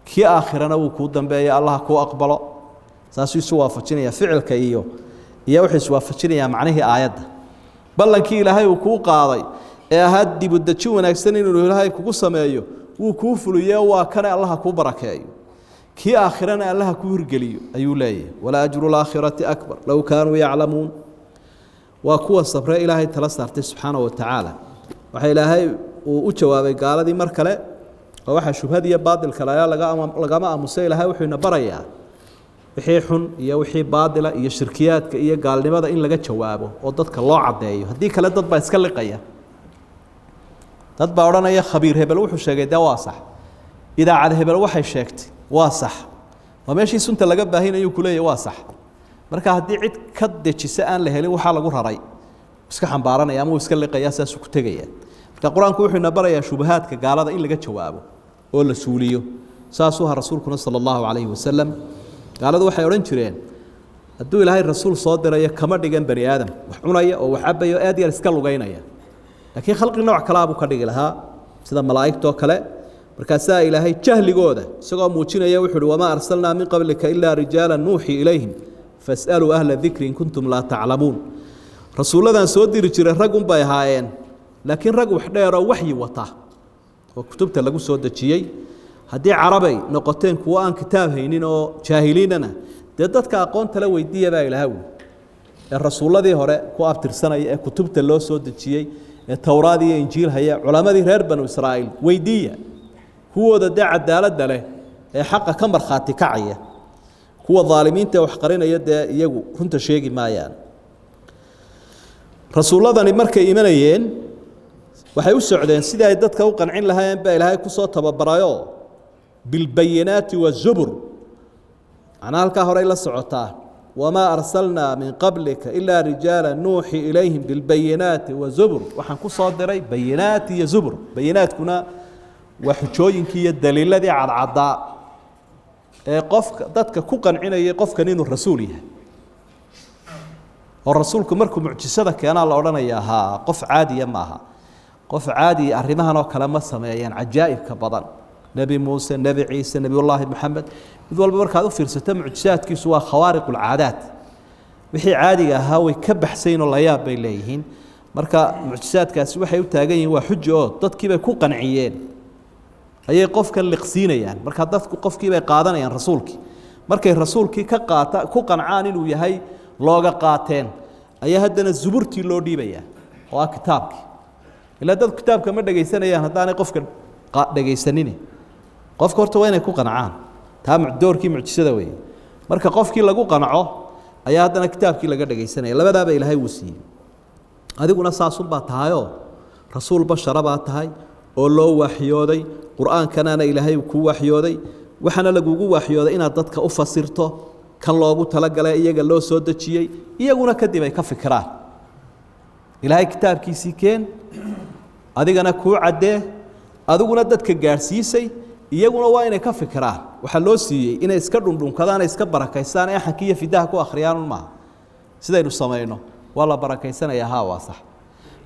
ki aakhirana uu ku dambeeyay Allah ku aqbalo saasuu isu waafajinaya ficilka iyo wixii isu waafajinaya macnaheedu aayada ballankii Ilaahay uu ku qaaday ee had dib u daji wanaagsan inuu Ilaahay kugu sameeyo wuu ku fuliyo waa kana Allah ku barakeeyo ki aakhirana Allah ku hirgeliyo ayuu leeyahay wala ajrul aakhirati akbar law kaanu ya'lamuun wa kuwa sabra Ilaahay tala saartay subhanahu wa ta'ala waxa Ilaahay uu u jawaabay gaaladii mar kale waxa shubhad iyo baadil kale laga aamusay Ilaahay wuxuu ina barayaa wixii xun iyo wixii baadila iyo shirkiyaadka iyo gaalnimada in laga jawaabo oo dadka loo cadeeyo hadii kale dad ba iska liqaya dad baa oranaya khabiir hebel wuxuu sheegay waa sax idaacad hebel waxay sheegtay waa sax waa meeshii sunta laga baahinayo kuleeyay waa sax marka hadii cid ka dejisa aan la helin waxa lagu raray iska xambaaranaya ama iska liqaya saas ku tagaya marka quraanku wuxuu na barayaa shubahaadka gaalada in laga jawaabo oo la suuliyo saasuha rasuulkuna sallallahu alayhi wasallam gaaladu waxay oran jireen hadduu Ilaahay rasuul soo diray kama dhigan bani aadam wax cunaya oo wax cabayo aad yar iska lugaynaya laakiin khalqi nooc kale abu ka dhigi lahaa sida malaa'igto kale markaas Ilaahay jahligooda isagoo muujinaya wuxuu wama arsalna min qablika illa rijalan nuuhi ilayhim fas'alu ahla dhikri in kuntum la ta'lamun rasuuladan soo diri jiray rag un bay haayeen laakiin rag wax dheer oo waxyi wata oo kutubta lagu soo dajiyay haddii carabay noqoteen kuwa aan kitaab haynin oo jaahiliinana dadka aqoonta la weydiiya baa Ilaahay ee rasuuladii hore ku abtirsanay ee kutubta loo soo dajiyay ee Tawraad iyo Injiil haya culamadii reer Banu Israa'iil weydiiya kuwooda cadaalad leh ee xaq ka marxaati kacaya kuwa dhaalimiinta wax qarinaya iyagu runta sheegi maayaan rasuuladani markay imanayeen waxay u socdeen sidii ay dadka u qancin lahaayeen baa Ilaahay ku soo tababarayo bil bayinati wa zubur ana halka hore la socotaa wama arsalna min qablika illa rijalan nuuhi ilayhim bil bayinati wa zubur waxaan ku soo diray bayinati iyo zubur bayinatkuna wa xujooyinkii iyo daliiladii cadcada ee qofka dadka ku qancinayay qofkan inuu rasuul yahay oo rasuulku markuu mucjisada keenaa la oranayaa ha qof caadi ma aha qof caadi arrimahan oo kale ma sameeyaan ajaa'ibka badan nabi Muuse nabi Ciise nabi Allah Muhammad mid walba markaad u fiirsato mucjisaadkiisu waa khawaariqul caadaat wixii caadiga ahaa way ka baxsayn oo la yaab bay leeyihiin marka mucjisaadkaasi waxay u taagan yihiin waa xujo dadkii bay ku qanciyeen ayay qofkan liqsiinayaan marka dadku qofkii bay qaadanayaan rasuulkii markay rasuulkii ka qaata ku qancaan inuu yahay looga qaateen ayaa haddana zuburtii loo dhiibaya oo kitaabkii ila dad kitaabka ma dhageysanayaan haddaanay qofka dhageysanin qofka horta waa inay ku qancaan taa doorkii mucjisada weey marka qofkii lagu qanco ayaa haddana kitaabkii laga dhageysanaya labadaaba Ilaahay uu siiyay adiguna saasun baa tahayo rasuul bashara baa tahay oo loo waxyooday quraankana Ilaahay ku waxyooday waxana lagugu waxyooday inaad dadka u fasirto kan loogu talagalay iyaga loo soo dajiyay iyaguna kadib ay ka fikiraan Ilaahay kitaabkiisii keen adigana ku cadee adiguna dadka gaarsiisay iyaguna waa inay ka fikiraan waxa loo siiyay inay iska dhundhunkadaan iska barakaystaan ee xaqiiyo fidaha ku akhriyaan ma sidaynu sameeyno wala barakaysanaya ha waa sax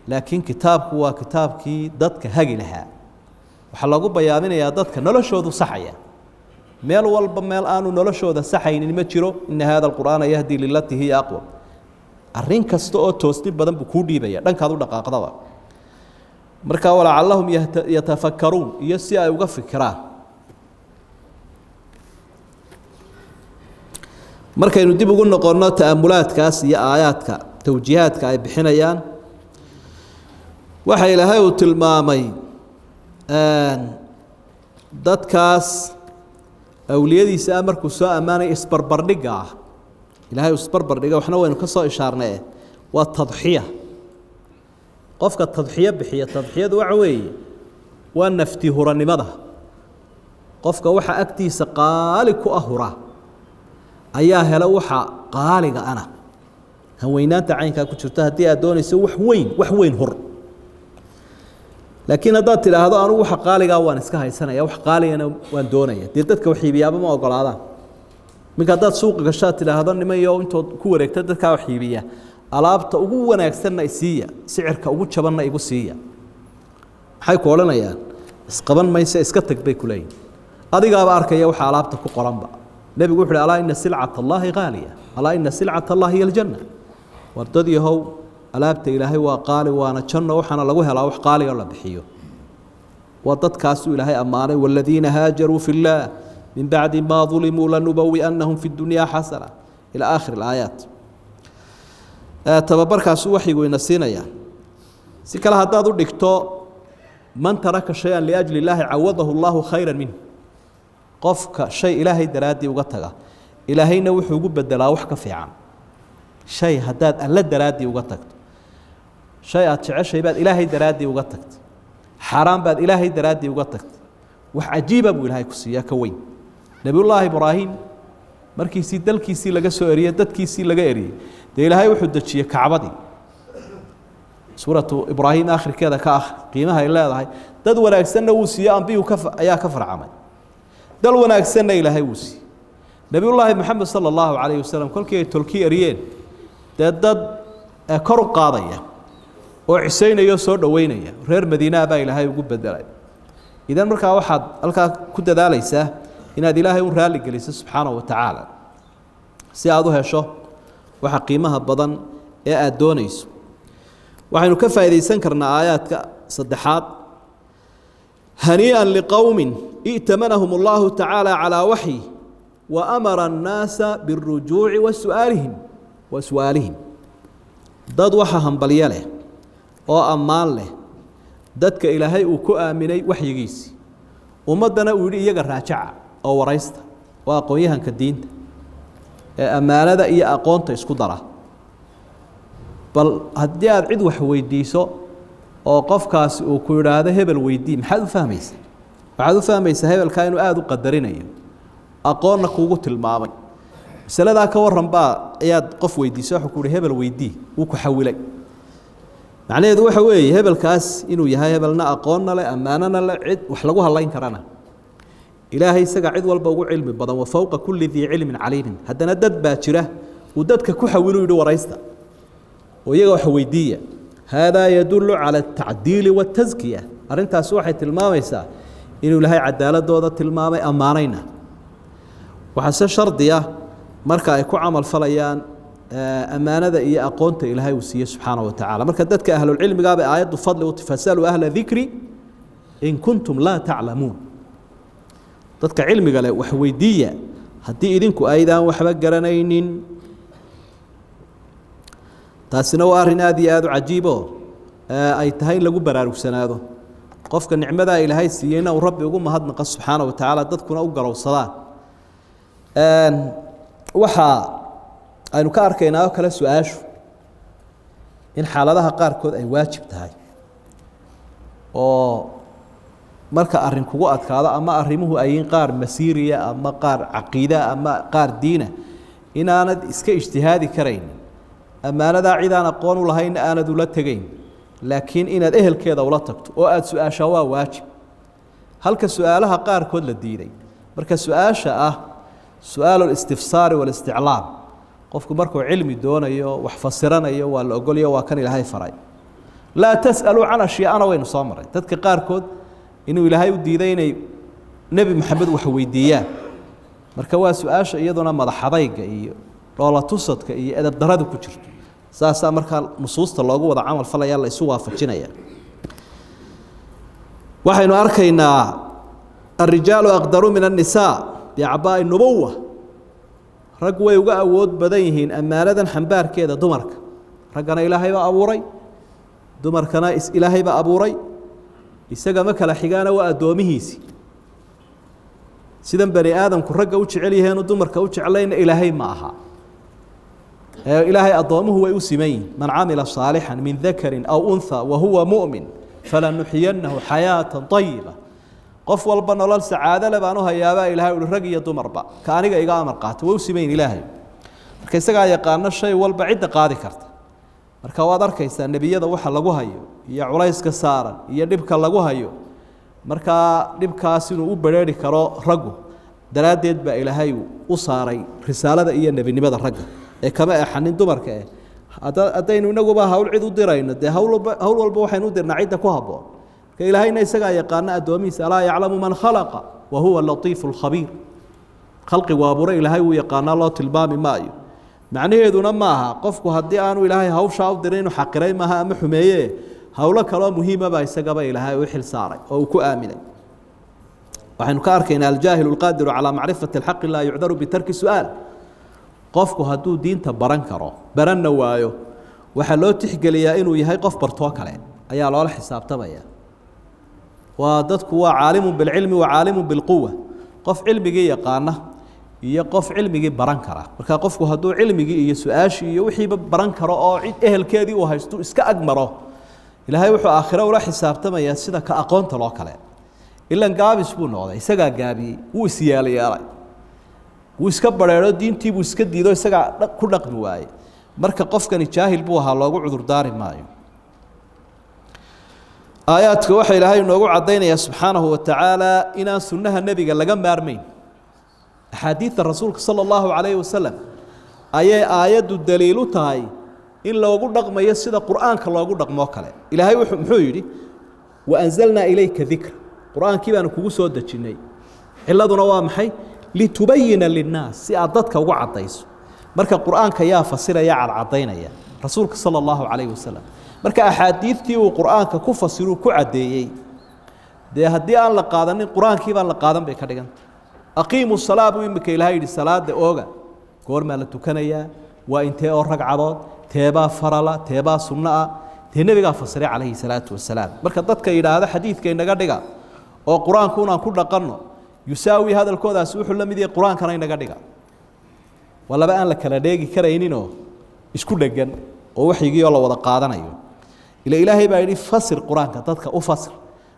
laakiin kitaabku waa kitaabkii dadka hagi lahaa waxa lagu bayaaminayaa dadka noloshoodu saxaya meel walba meel aanu noloshooda saxaynin ma jiro in hada alquraan yahdi lillati hiya aqwa arrin kasta oo toosni badan buu ku dhiibaya dhankaad u dhaqaaqdaba marka wala allahum yatafakkarun iyo si ay uga fikiraan markaynu dib ugu noqono taamulaadkaas iyo aayaadka tawjiihaadka ay bixinayaan waxa Ilaahay uu tilmaamay dadkaas awliyadiisa markuu soo amaanay isbarbardhiga ilaahay isbarbardhiga waxna waynu ka soo ishaarnay waa tadxiya qofka tadxiya bixiya tadxiyadu waxa weeye waa nafti huranimada qofka waxa agtiisa qaali ku ahura ayaa hela waxa qaaliga ana haweenaanta caynka ku jirta hadii aad doonayso wax weyn hor laakiin haddaad tidhaahdo anigu waxa qaaligaa waan iska haysanaya wax qaaligana waan doonaya dee dadka wax iibiyaaba ma ogolaadaan marka haddaad suuqa gashaad tidhaahdo nimayo intood ku wareegta dadkaa wax iibiya alaabta ugu wanaagsanna isiiya sicirka ugu jabanna igu siiya maxay ku odhanayaan isqaban mayse iska tag bay ku leeyihin adigaaba arkaya waxa alaabta ku qoranba nebigu wuxuu alaa ina silcata allaahi qaaliya alaa ina silcata allahi hiya aljanna wardad yahow alaabta ilaahay waa qaali waana janno waxaana lagu helaa wax qaaliga la bixiyo waa dadkaasuu ilaahay ammaanay waladiina haajaruu fi llaah min bacdi maa dulimuu lanubawi'annahum fi dunyaa xasana ila aakhir alaayaat tababarkaasuu waxyigu ina siinayaa si kale haddaad u dhigto man taraka shay-an liajli illaahi cawadahu allaahu khayran minh qofka shay ilaahay daraaddii uga taga ilaahayna wuxuu ugu bedelaa wax ka fiican shay haddaad alla daraaddii uga tagto shay aad jeceshay baad ilaahay daraaddii uga tagtay xaaraan baad ilaahay daraaddii uga tagtay wax cajiiba buu ilaahay ku siiyaa ka weyn nebiyullaahi ibraahim markiisii dalkiisii laga soo eriyey dadkiisii laga eriyey dee ilaahay wuxuu dejiyey kacbadii suuratu ibraahim aakhirkeeda ka qiimaha ay leedahay dad wanaagsanna wuu siiyey ambiyu ayaa ka farcamay dal wanaagsanna ilaahay wuu siiyey nebiyullaahi maxamed sala allahu calayhi wasalam kolkii ay tolkii eriyeen dee dad kor u qaadaya oo cisaynaya oo soo dhoweynaya reer madiinaha baa ilaahay ugu bedelay idan markaa waxaad halkaa ku dadaalaysaa inaad ilaahay u raalli geliso subxaanahu wa tacaala si aad u hesho waxa qiimaha badan ee aad doonayso waxaynu ka faa'iidaysan karnaa aayaadka saddexaad hanii'an liqowmin i'tamanahum allahu tacaala calaa waxyi wa amara annaasa biاlrujuuci wa su'aalihim dad waxa hambalyo leh oo ammaan leh dadka ilaahay uu ku aaminay waxyigiisii ummaddana uu yidhi iyaga raajaca oo waraysta waa aqoon-yahanka diinta ee ammaanada iyo aqoonta isku dara bal haddii aad cid wax weydiiso oo qofkaasi uu ku yidhaahdo hebel weydii maxaad u fahmaysaa waxaad u fahmaysaa hebelkaa inuu aada u qadarinayo aqoonna kuugu tilmaamay masaladaa ka warran baa ayaad qof weydiisay wuxuu ku yihi hebel weydii wuu ku xawilay macnaheedu waxa weeye hebelkaas inuu yahay hebelna aqoonna leh ammaanana leh cid wax lagu hadlayn karana ilaahay isaga cid walba ugu cilmi badan wa fowqa kulli dii cilmin caliimin haddana dad baa jira uu dadka ku xawilu yidhi waraysta oo iyaga wax weydiiya haadaa yadullu cala altacdiili waataskiya arrintaasi waxay tilmaamaysaa inuu ilaahay cadaaladooda tilmaamay ammaanayna waxaa se shardi ah marka ay ku camal falayaan ammaanada iyo aqoonta ilaahay uu siiyey subxaanahu wa tacaala marka dadka ahlulcilmigaa bay aayaddu fadli u fasaluu ahla dikri in kuntum laa taclamuun dadka cilmiga leh wax weydiiya haddii idinku aydaan waxba garanaynin taasina waa arrin aad iyo aada u cajiibo ay tahay in lagu baraarugsanaado qofka nicmadaa ilaahay siiyeyna uu rabbi ugu mahadnaqa subxaana wa tacaala dadkuna u garowsadaan waxaa aynu ka arkaynaa oo kale su-aashu in xaaladaha qaarkood ay waajib tahay oo marka arrin kugu adkaado ama arrimuhu ayiin qaar masiiriya ama qaar caqiida ama qaar diina inaanad iska ijtihaadi karayn ammaanadaa cid aan aqoon u lahayn aanad ula tegayn laakiin inaad ehelkeeda ula tagto oo aada su-aashaa waa waajib halka su-aalaha qaarkood la diiday marka su-aasha ah su-aalu listifsaari walisticlaam qofku markuu cilmi doonayo wax fasiranayo waa la ogolyo waa kan ilaahay faray laa tas'aluu can ashyaana waynu soo maray dadka qaarkood inuu ilaahay u diiday inay nebi maxamed wax weydiiyaan marka waa su-aasha iyaduna madaxadayga iyo dhoola tusadka iyo edab darada ku jirto saasaa markaa nusuusta loogu wada camal falaya la isu waafajinaya waxaynu arkaynaa الrijaalu aqdaru min الnisaa bicabaa'i nubuwa rag way uga awood badan yihiin ammaanadan xambaarkeeda dumarka raggana ilaahay baa abuuray dumarkana ilaahay baa abuuray isaga ma kala xigaana waa addoomihiisii سيدن بني آدم كرجع وجعليه هنا دمر كوجعلين إلهي معها إلهي أضامه ويسمين من عمل صالحا من ذكر أو أنثى وهو مؤمن فلنحيينه حياة طيبة قف والبنا الله السعادة لبانوها يا با إلهي والرجع دمر با كأنيق إقامة قات ويسمين إلهي كيسا يقارن الشيء والبعيد قاضي كرت marka waad arkaysaa nabiyada waxa lagu hayo iyo culayska saaran iyo dhibka lagu hayo marka dhibkaas inuu u bareeri karo raggu daraadeed ba ilaahay u saaray risaalada iyo nabinimada ragga ee kama axanin dumarka hadaynu inaguba hawl cid u dirayno de hawl walba waxaynu u dirnaa cid ku haboon ka ilaahayna isaga yaqaana adoomiisa la yaclamu man khalaqa wa huwa al-latif al-khabir khalqi wa abura ilaahay uu yaqaana loo tilmaami maayo macnaheeduna maaha qofku haddii aanu ilaahay hawsha u dirin inuu xaqiray maaha ama xumeeye hawlo kale oo muhiim ah isagaba ilaahay u xil saaray oo uu ku aaminay waxaanu ka arkaynaa al-jaahil al-qadir ala ma'rifati al-haqq la yu'daru bi tarki su'al qofku hadduu diinta baran karo baranna waayo waxa loo tixgeliyaa inuu yahay qof bartoo kale ayaa loo xisaabtamaya waa dadku waa caalimun bil ilmi wa caalimun bil quwwa qof cilmiga yaqaana iyo qof cilmigi baran kara marka qofku haduu cilmigi iyo su'aashi iyo wixii baran karo oo cid ehelkeedii uu haysto iska agmaro ilaahay wuxuu aakhira ula xisaabtamaya sida ka aqoonta loo kale ilan gaabis buu noqday isaga gaabi uu isiyaalay uu iska bareero diintii buu iska diido isaga ku dhaqmi waayay marka qofkani jaahil buu ahaa loogu cudur daari maayo aayaadka waxa ilaahay noogu cadeynaya subhanahu wa ta'ala ina sunnaha nabiga laga maarmeyn أحاديث الرسول صلى الله عليه وسلم آيات الدليل تاي إن لو قل رقم يسيد القرآن كلا قل رقم وكله إلهي محيري وأنزلنا إليك ذكر قرآن كيف أنا كوسو ودة جني إلا دون وامحي لتبين للناس سيادتك وعطيس مركا القرآن كيا فسر يا على عطينا يا رسولك صلى الله عليه وسلم مركا أحاديثتي وقرآن كفسروا كعدي ده هدي أن لقادني القرآن كيف أن لقادن بكرجن أقيموا الصلاة ويمك إلهي الصلاة أوجا كورما لتكنيا وإنت أورق عضاد تبا فرلا تبا سنة تنبي فسر عليه الصلاة والسلام بركضتك إلى هذا حديث كأن قدقة أو قرآن كنا كل قرن يساوي هذا الكود أسوح لم يدي قرآن كنا قدقة ولا بقى لك لديك كرينينو إيش كل جن ووحي يجي الله وضع قادنا يو إلى إلهي بقى فسر قرآن كتتك أفسر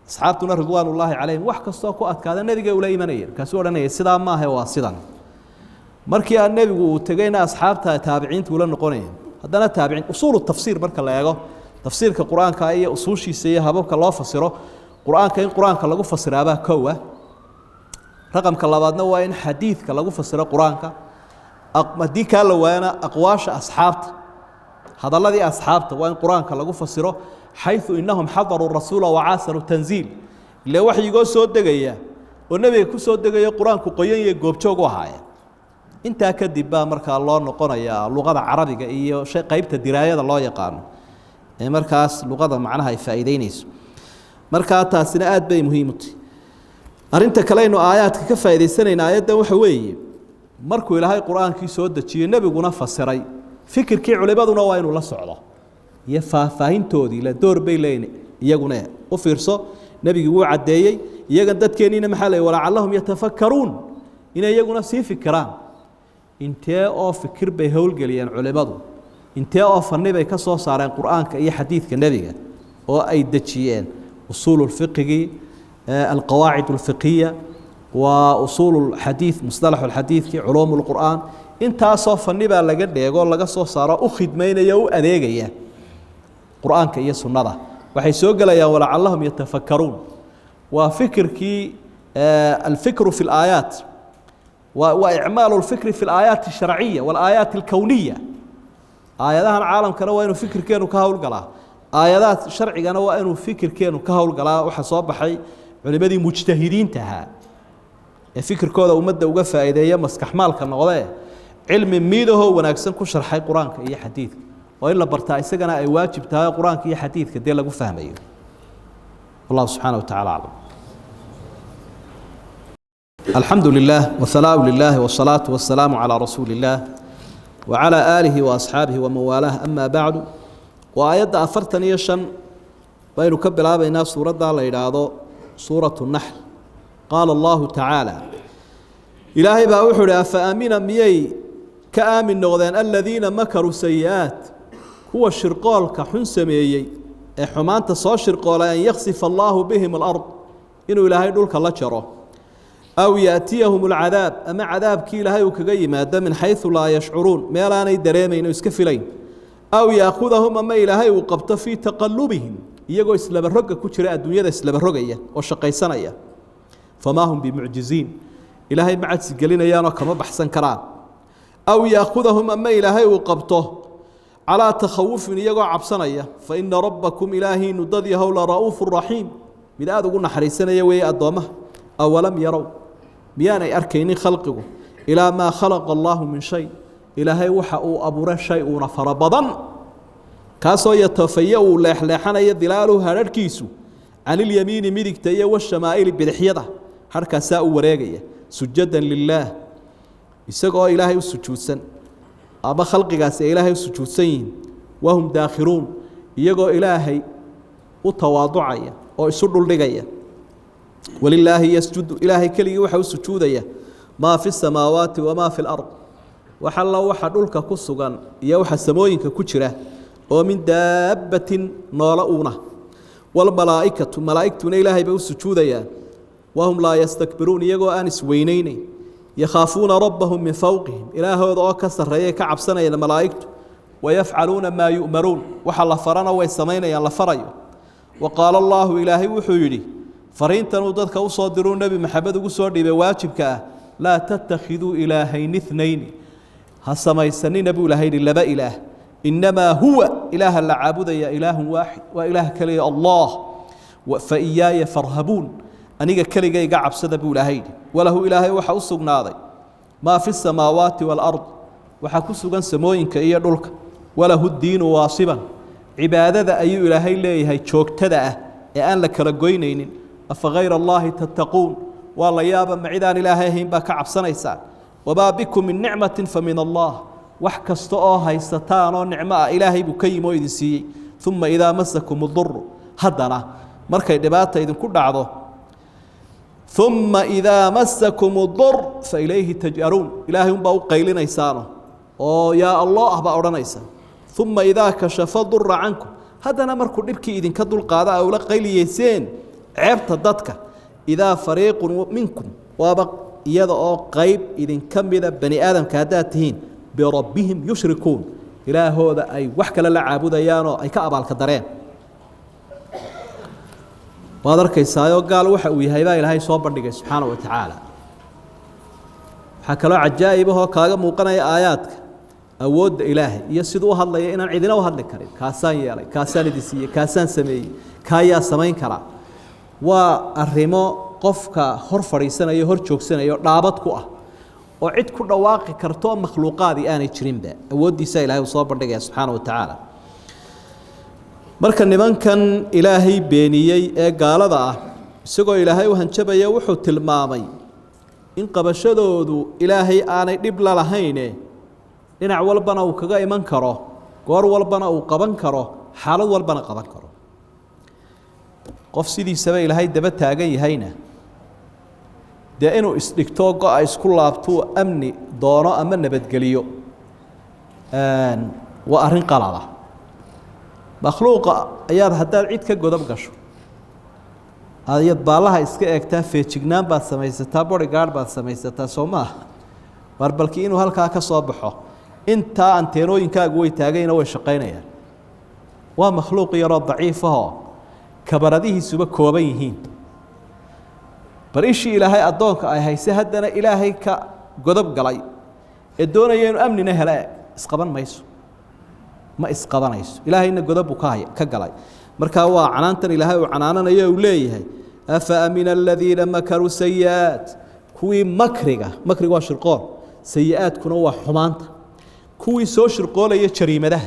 أصحابنا رضوان الله عليهم وحكى الصوت كذا النبي قال لي منير كسورنا يسدا ما هو واصلا مركي النبي وتجينا أصحابته تابعين تقولون نقولين هذا تابعين أصول التفسير برك الله يجوا تفسير كقرآن كأي أصول شيء سيء هبوك الله فسره قرآن كلا جو فسر هذا كوه رقم كلا بعدنا وين حديث كلا جو فسر قرآن دي كلا وين أقواش أصحابته هذا الذي أصحابته وين قرآن كلا جو فسره حيث إنهم حضروا الرسول وعاصروا التنزيل اللي وحي يقول صوت دقيقة والنبي يقول صوت دقيقة قرآن كقيان يقوب شوقوا هاي انت كدب بقى مركا الله نقول يا اللغة العربية إيه شيء قيبت الدراية الله يقان مركاس لغة معناها فائدينيس مركا تاسناءات بي مهمتي أرنت كلينو آيات كفائدة سنين آيات ده وحوي مركو إلى هاي قرآن كي صوت دقيقة النبي يقول فسري فكر كي علبادنا وين ولا صعلا يفاهمتودي لا دور بيلين يجونا وفرصة نبي يقول عدايي يجن دتكينين محله ولا علهم يتفكرون إن يجونا سي فكران انت أو فكر بهول جليان علبادو انت أو فنبي كسر صار القرآن كأي حديث كنبي أو أي دتشيان أصول الفقه القواعد الفقهية وأصول الحديث مصطلح الحديث علوم القرآن انت أصف فنبي على قد يقول لك صار أخذ مين يو أذيجيه قرآن كي سنة وحي سوق ليا ولعلهم يتفكرون وفكر كي الفكر في الآيات وإعمال الفكر في الآيات الشرعية والآيات الكونية آيات العالم كانوا وينو فكر كانوا كهول قلا آيات شرعي كانوا وينو فكر كانوا كهول قلا وحصاب حي علماء مجتهدين تها فكر كذا ومدة وقفة إذا يمسك حمال كان غضاء علم ميده هو وناقصن كشرح القرآن كأي حديث وإلا برتاي سجنا أي واجب تها القرآن كي حديث كدي لقوا فهميه الله سبحانه وتعالى أعلم الحمد لله والثناء لله والصلاة والسلام على رسول الله وعلى آله وأصحابه ومن والاه أما بعد وآيات أفرتني الشن بين كبل بين سورة الله إلى سورة النحل قال الله تعالى إلهي بأوحر أفأمن ميي كآمن نغذان الذين مكروا سيئات هو الشرقال كحن سميي حمان تصار شرقال أن يخسف الله بهم الأرض إنه إلهي دولك الله شره أو يأتيهم العذاب أما عذاب كي لهي وكغي مادة من حيث لا يشعرون ما لا ندريمين ويسكفلين أو يأخذهم أما إلهي وقبط في تقلبهم يقول إسلام الرقة كتير الدنيا إسلام الرقة وشقي سنة فما هم بمعجزين إلهي معد سجلين يانا كما بحسن كرام أو يأخذهم أما إلهي وقبطه على تخوف يقول عبسنية فإن ربكم إلهي ندضي هولا رؤوف رحيم من هذا قلنا حريسنا يوي الضامة أولم يروا بيانا أركين خلقه إلى ما خلق الله من شيء إلهي وحقوا أبو الشيء ونفر بضن كاسو يتفيأوا لحلحنا يدلاله هركيسو عن اليمين مدكتية والشمائل بدحيضة هركا ساء وريقية سجدا لله يسقوا إلهي السجودسا أما خلقك إلهي السجودسين وهم داخرون يقوا إلهي وتواضعية ويسروا اللقية ولله يسجد إلهي كلي وحو السجودية ما في السماوات وما في الأرض وحلا وحدولك كسغان يوحى السموينك كجرة ومن دابة نالؤونه والملائكة ملائكتنا إلهي بو السجودية وهم لا يستكبرون يقوا آنس وينين يخافون ربهم من فوقهم إله هذا كسر ريك عبسنا إلى ملائكته ويفعلون ما يؤمرون وحلا فرنا ويسمين يلا فريو وقال الله إلهي وحيري فرين تنودك وصادرون نبي محمد وصادر بواجبك لا تتخذوا إلهين اثنين هالسما يسنين نبي إلهين لبا إله إنما هو إله العابد يا إله واحد وإله كلي الله فإياي فارهبون أنيق كلي قعب سدب إلهين وله إلهي وحوسق ناضي ما في السماوات والأرض وحكوسق سموين كإيا دولك وله الدين واصبا عبادة أي إلهي لي هي تشوك تدأ أن لك رجوينين أفغير الله تتقون والله يابا معدان إلهيهم بكعب سنيسان وما بكم من نعمة فمن الله وحكستوها يستطاعون نعمة إلهي بكيم ويدسي ثم إذا مسكم الضر هدنا مركي دباتا إذن كل عضو ثم إذا مسكم الضر فإليه تجأرون إلهي بأو قيلين إيسانه يا الله بأورنا إيسان ثم إذا كشف الضر عنكم هدنا مركو نبكي إذن كدو القادة أو لقيلي يسين عبت ضدك إذا فريق منكم وابق يضع قيب إذن كم إذا بني آدم كاداتهين بربهم يشركون إله هذا أي وحكى للعابد يانو أي كأبا الكدرين وهذا الكيسايو قال وحوي هيدا إلهي صوبر لك سبحانه وتعالى حكى له عجائبه كاغا موقنا آياتك أود إلهي يسدوها الله إن عيدنا وهذا الكريم كاسان يالي كاسان ديسية كاسان سمي كايا سمين كرا والرمو قفك هرفري سنة يهرشوك سنة يرابطك وعد كل واقع كرتون مخلوقات أنا يشرين به أود يسأل إلهي وصابر لك سبحانه وتعالى مركن نبان كان إلهي بينيي قال ذا سقوا إلهي وهنشبه يوحو تلمامي إن قبشدوا إلهي أنا نبلا لهينه إن عوال بنا وكجاي منكره قار والبنا وقبن كره حال والبنا قبن كره قف سيدي سبا إلهي دبت تاجي هينه ده إنه استكتوق إسكول لابتو أمني دارا أمن بتجليو وأرين قلعة مخلوق أياد حتى العيد كجودم قشو أياد بالها إسك أكتاف في تجنان بعد سميسة بوري قار بعد سميسة سوما وربلكينه هالكاك صابحه انت انتينو إنكا قوي تاجين أو شقين يعني ومخلوق يرى ضعيفه كبرديه سبك كوبيهين بريشي إلهي أدونك أي هاي سهدنا إلهي كقدب قلي الدنيا ين أمن نهلا إسقبان ما يسو ما إسقبان يسو إلهي إن قدب وكاي كقلي مركوا عنانتن إلهي وعنانا يوليه أفأمن الذين مكروا سيئات كوي مكرقة شرقون سيئات كنوا حمانت كوي سو شرقون يشريم ده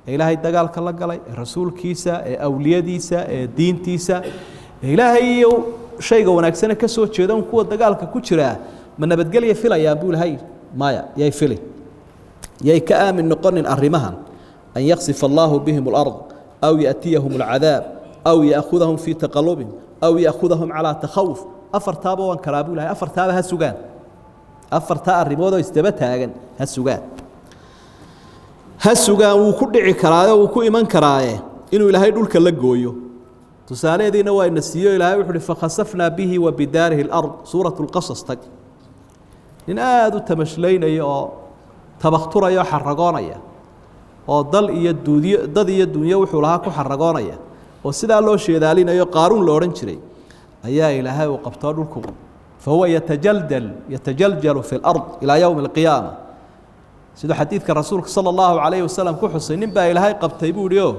إلهي دقال كلا قلي الرسول كيسا أولياء ديسا دين تيسا إلهي شيء وناكسنا كسو تشيدون كوا دقالك كوتشرا من بتقال يفلا يا بقول هاي مايا يا يفلي يا كآمن نقرن أرمها أن يخسف الله بهم الأرض أو يأتيهم العذاب أو يأخذهم في تقلبهم أو يأخذهم على تخوف أفرتاب وان كرابو لها أفرتاب هالسجان أفرتاب الرمود استبتها هالسجان هالسجان وكل عكراية وكل من كراية إنه إلهي دول كلجويو تسالي دي نوى النسيو إلهي وحده فخسفنا به وبداره الأرض سورة القصص تك إن آدو تمشلين يا تبختر يا حرقان يا وضل الدنيا وحولها كحرقان يا وسيدا الله شيء ذالين يا قارون لورنشري أيها إلهي وقبطان لكم فهو يتجلجل في الأرض إلى يوم القيامة سيدو حديث كرسولك صلى الله عليه وسلم كحسين نبا إلهي قبطي بوريو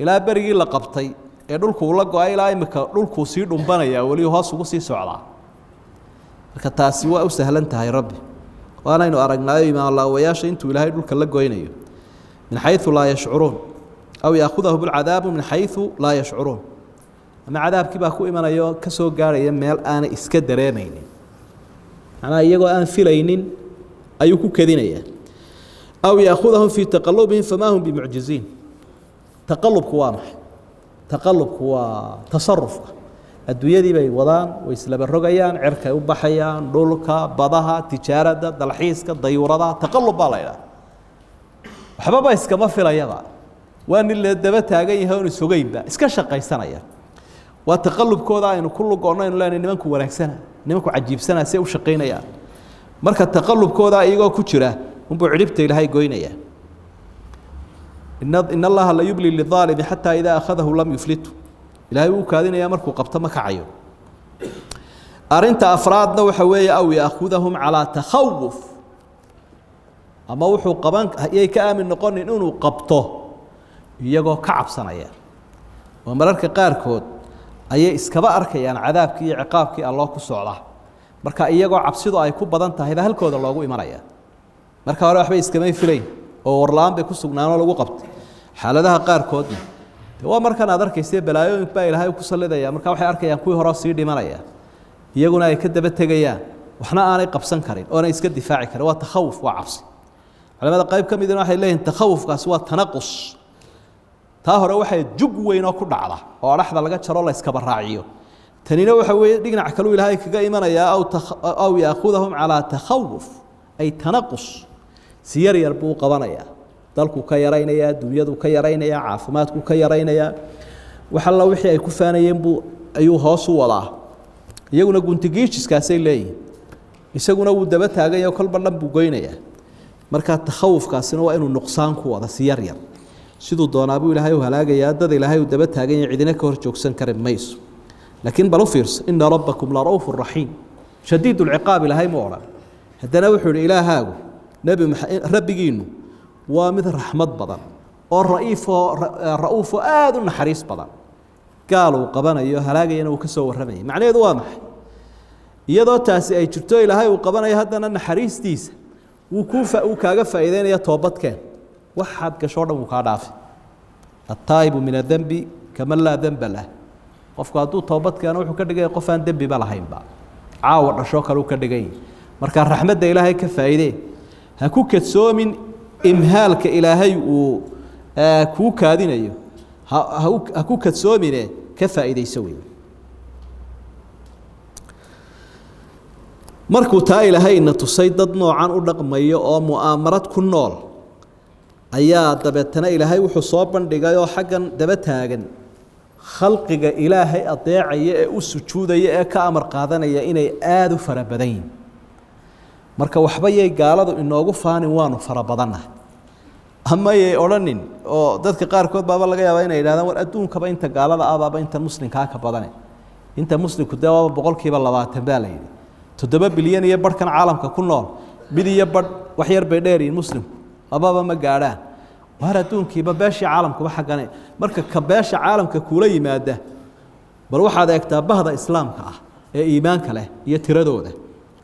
إلى بريق الله قبطي يدولكو لقوا إلهي مكا دولكو سير دنبانيا وليو هاسو سي سعلا كتاسيوا وسهلنتها يا ربي وأنا إنه أرجنا ما الله وياش أنتوا إلهي دولك لقوا إنيو من حيث لا يشعرون أو يأخذه بالعذاب من حيث لا يشعرون أما عذاب كيبا كو إيمان أيو كسو قاري ميل أنا إسكدرينين أنا إيجو أن فيلين أيوكو كذين أو يأخذهم في تقلبهم فما هم بمعجزين تقلب كوامح تقلب كوا تصرف الدنيا دي بي وضان ويسلب الرقيان عركة وبحيان دولكا بضها تجارة دلحيسك ضيورة تقلب بالله وحبابا إسكما فيليا وأن اللي دبتها جاي هون السجين بقى إسكاش قيسنا يا وتقلب كودا إنه كله قرنا إنه لأن نمكو ورق سنة نمكو عجيب سنة سوي شقينا يا مركز التقلب كودا يجوا كتيرة هم بعربت إلى هاي جوينا يا إن الله لا يبلي للظالم حتى إذا أخذه لم يفلته إلى هاي وكادين يا مركو قبطمك عيون أرنت أفرادنا وحوي أو يأخذهم على تخوف أما وحو قبان يكامل نقول إنه قبطه يجوا كعب سنة ومرارك قاركود أيه إسكبا أركيان عذابك عقابك الله كسوعه مركا يجوا عبسيدو أي كوب بدن تهيدا هالكود الله جو إمرايا مركا ولا وحبي إسكمي فيلين أو ورلام بيكسوعنا ولا جو قبط حالة قاركود هو مركا نادر كيسير بلايو يبقى إلى هاي كسل ده مركا وحي أركيان كوي هراس يدي إمرايا يجونا يكذب التجيان وإحنا أنا قبسن كرين وأنا إسكت دفاعي كرين وتخوف وعبس على ماذا قريب كم يدنا واحد ليه تخوف كسوة تنقص تاهر واحد جوين أو كل عضة أو لحظة لقت شر الله يسكبر راعيه تنين واحد دقنا عكلوا إلى هاي كجايمنا يا أو يأخذهم على تخوف أي تنقص سير يربو قبنايا ذلك كيرين يا دنيا كيرين يا عافمات كيرين يا وحلا وحي أي كفانا ينبو أيها صولا يقولون كنت جيش كاسين لي يسقون ودبتها جاي وكل بلد بوجينيا مركات تخوف كاسين وإنه نقصان كوا سير ير sidoo doonaabu ilaahay u halaagaya dad ilaahay u daba taagan yahay cidina ka hor joogsan kare mayso laakiin bal fiirs inna rabbakum la raufur rahim shadiidul iqaab ilaahay moora hadana wuxuu ilaahaagu nabi rabbigiinu waa mid raxmad badan oo rauf aad u naxariis badan qaaluu qabanayo halaagayna uu ka soo waramay macnaheedu waa maxay iyadoo taasi ay jirto ilaahay uu qabanayo hadana naxariistiisa uu kaaga faa'iideynaya toobadkeen واحد كشورة مكادافي التائب من الذنب كمن لا ذنب له قفقاتو توبت كانوا وحكر دقي قفان ذنب بلا هين با عاود رشوكر وكر دقي مركا الرحمة دا إلهي كفايدة هكو كتسو من إمهالك إلهي و كو كادين أيو هكو كتسو من كفايدة يسوي مركو تا إلهي إن تصيدد نوعا ورقمية أو مؤامرات كل نول ayaa dabeetana ilaahay wuxuu soo bandhigay oo xaqan daba taagan khalqiga ilaahay adeecaya ee u sujuudaya ee ka amar qaadanaya inay aad u farabadayn marka waxba yay gaaladu inoogu faanin waanu farabadana ama yay oranin oo dadka qaar kood baaba laga yaabaa inay yiraahdaan war adduunka ba inta gaalada abaaba inta muslimka ka badanay inta muslimku daawaba 20% baa la yiri 7 bilyan iyo barkan caalamka ku nool bidiya bar wax yar bay dheereen muslimku أبابا ما قاران وهردون كي بباشي عالمك بحقاني مركا كباشي عالمك كولي مادة بروح هذا يكتب هذا إسلامك إيمانك له يتردو ده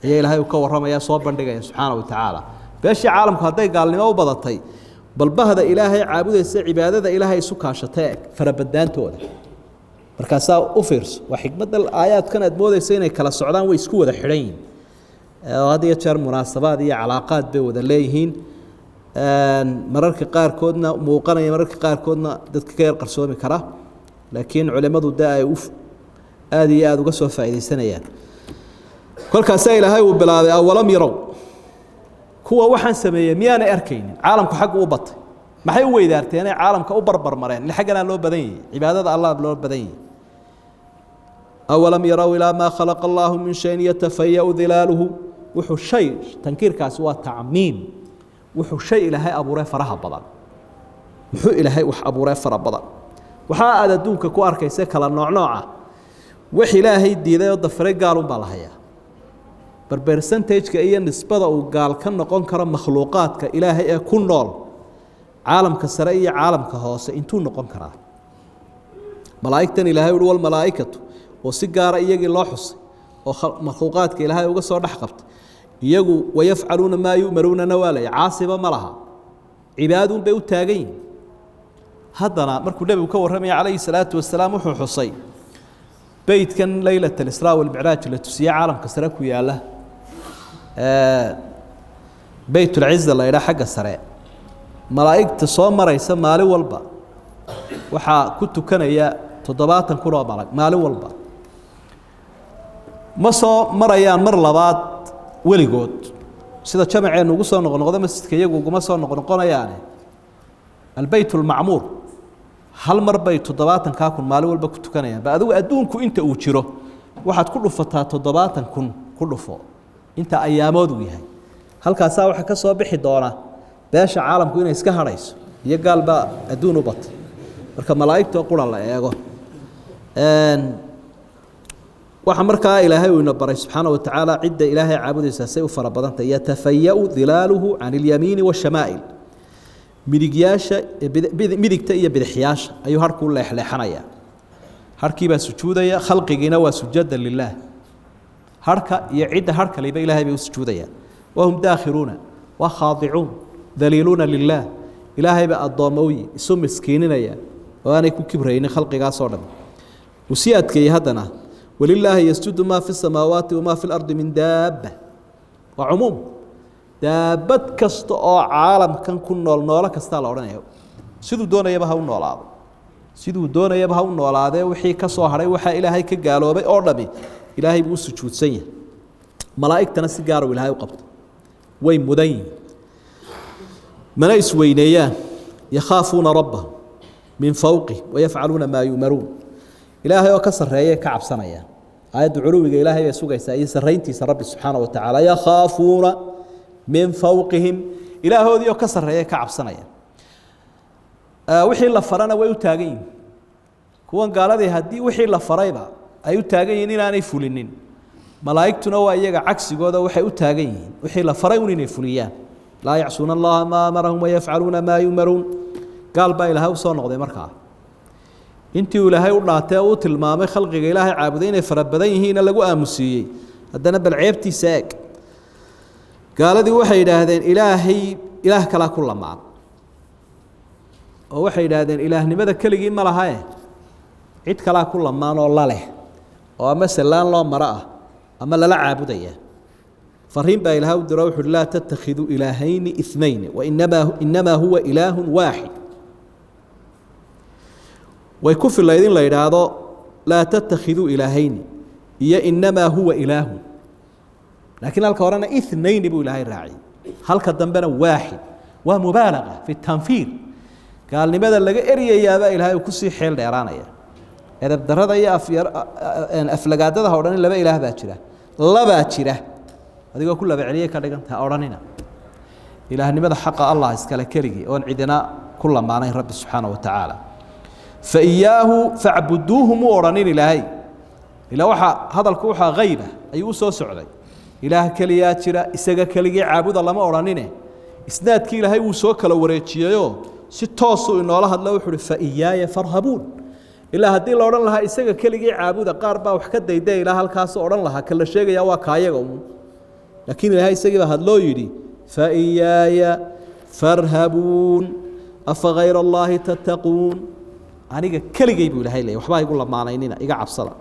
هي إلهي وكور رمى يا صوب بندقى سبحانه وتعالى باشي عالمك هذا قال لي ما وبضطي بل بهذا إلهي عابد السي عبادة إلهي سكا شتاك فربدان توده مركا ساو أوفرس وحكمة الآيات كانت بوضي سيني كلا السعودان ويسكوه ده حرين وهذه يتشار مناسبات هي علاقات بوضي ليهين mararka qaar koodna muuqanaya mararka qaar koodna dadka ka yar qarsoomi kara laakiin culimadu هذه هذا قصوا فائدة سنيان كل كسائل هاي وبلاد أولم يروا كوا وحن سمية ميانا أركين عالم كحق وبط ما هي هو إذا أرتينا عالم كأوبر مرين لحقنا لو بدين عبادة الله لو بدين أولم يروا إلى ما خلق الله من شيء يتفيأ ظلاله وحو الشيء تنكير كاسوا تعميم وحو الشيء إلى هاي أبو ريف فرها بضل وحو إلى هاي وح أبو ريف فرها بضل وحا هذا دونك كوار كيسك على نوع وحي لا هي دي ذا يضفر قالوا بالهيا برسنتج كأي نسبة وقال كن نقول كرم مخلوقات كإلهي كن نول عالم كسرية عالم كهوس إنتو نقول كرا ملائكة إلهي ودول ملائكة وسجارة يجي الله حص ومخلوقات كإلهي وقصوا دحقبت يجوا ويفعلون ما يؤمرون نوالي عاصبة ملها عباد بيوتاجين هذا مركو النبي وكور رمي عليه الصلاة والسلام وحو حصي بيت كان ليلة الإسراء والمعراج اللي تسيا عالم كسرك ويا له بيت العزة الله إلى حق السراء ملائكة تصوم مرة يسمى مالي والبا وحا كنت كان يا تضباطا كرة بالك مالي والبا مصو مرة يا مر لبات ولي قود سيدا جمعين وقصوا نغنغضا مسجد كيجو وقمصوا نغنغونا يعني البيت المعمور هل مر بيت تضباطا كاكن مالي والبا كنت كان يا بعدو أدونكو انت اوجيرو waxaad ku dhufataa 70000 ku dhufo inta ayaamood u yahay halkaas waxa ka soo bixi doona beesha caalamku inay iska harayso iyo galba aduun u bat marka malaa'iktu quran la eego waxa marka ilaahay uu ina baray subhanahu wa ta'ala cidda ilaahay caabudaysa say u fara badanta yatafayyau dhilaluhu an al-yamin wa shamaa'il midigta iyo bidixyaasha ayuu harku leexleexanaya harkii baa sujuudaya khalqigiina waa sujada lillaah harka iyo cidda harka liba ilaahay bay u sujuudayaan wahum daakhiruuna wa khaadi'uun daliiluna lillaah ilaahay ba addoomowi isu miskiininaya oo aanay ku kibraynin khalqigaas oo dhan wasiyaadkay hadana walillaahi yasjudu ma fi samaawaati wa ma fi al-ardi min daabba wa umum daabad kasta oo caalamkan ku nool kasta la oranayo sidoo doonayaba ha u noolaado sidoo doonayaba ha u noolaade wixii ka soo haray waxa ilaahay ka gaaloobay oo dhabi ilaahay buu sujuudsan yahay malaa'iktana si gaar ah ilaahay u qabto way mudayn malaa'is weyneeyaan yakhaafuna rabbahum min fawqi wa yaf'aluna ma yu'marun ilaahay oo ka sareeyay ka cabsanaya aayadu culuwiga ilaahay ay sugaysaa iyo sareyntiisa rabbi subhanahu wa ta'ala yakhaafuna min fawqihim ilaahoodii oo ka sareeyay ka cabsanaya wixii la farana way u taagan yihiin kuwan gaaladii haddii wixii la farayba ay u taagan yihiin inaanay fulinin malaa'igtuna waa iyaga cagsigooda waxay u taagan yihiin wixii la faray inay fuliyaan laa yacsuuna allaha maa amarahum wayafcaluuna maa yumaruun gaal baa ilaahay u soo noqday markaa intii uu ilaahay u dhaatay oo u tilmaamay khalqiga ilaahay caabuday inay fara badan yihiin lagu aamusiiyey haddana bal ceebtiisa eeg gaaladii waxay yidhaahdeen ilaah kala ku lamaan oo waxay yidhaahdeen ilaahnimada keligii ma laha cid kala ku lamaan oo la leh oo ama salaan loo mara ah ama lala caabudaya fariin baa ilaahay u diray wuxuu la tattakhidu ilaahayni ithnayn wa inma huwa ilaahun waahid way ku filaydin la yiraahdo la tattakhidu ilaahayni iyo inma huwa ilaahun laakiin halka horena ithnayn buu ilaahay raaci halka dambena waahid waa mubaalaga fi tanfiir gaalnimada laga eriyayaaba ilaahay ku sii xeel dheeraanaya edab darada iyo aflagaadada hodhan laba ilaah baa jira adigoo ku laba celiyay ka dhiganta odhanina ilaahnimada xaqa Allah iskala keligi oo cidina ku lamaanay rabbi subhanahu wa ta'ala fa iyaahu fa'buduhum odhanin ilaahay ila waxa hadalku waxa qayba ayuu soo socday ilaah kaliya jira isaga kaligi caabuda lama odhanine isnaadkii ilaahay uu soo kala wareejiyo si toos ah inoola hadla wuxuu fa iyaaya farhabuun ilaa hadii la oran lahaa isaga keligii caabuda qaar baa wax ka dayday ilaa halkaas oran lahaa kala sheegaya waa kaayaga laakiin ilaahay isaga hadloo yiri fa iyaaya farhabuun afa ghayra allahi tattaquun aniga keligii buu ilaahay leeyahay waxba igu lamaanaynina iga cabsada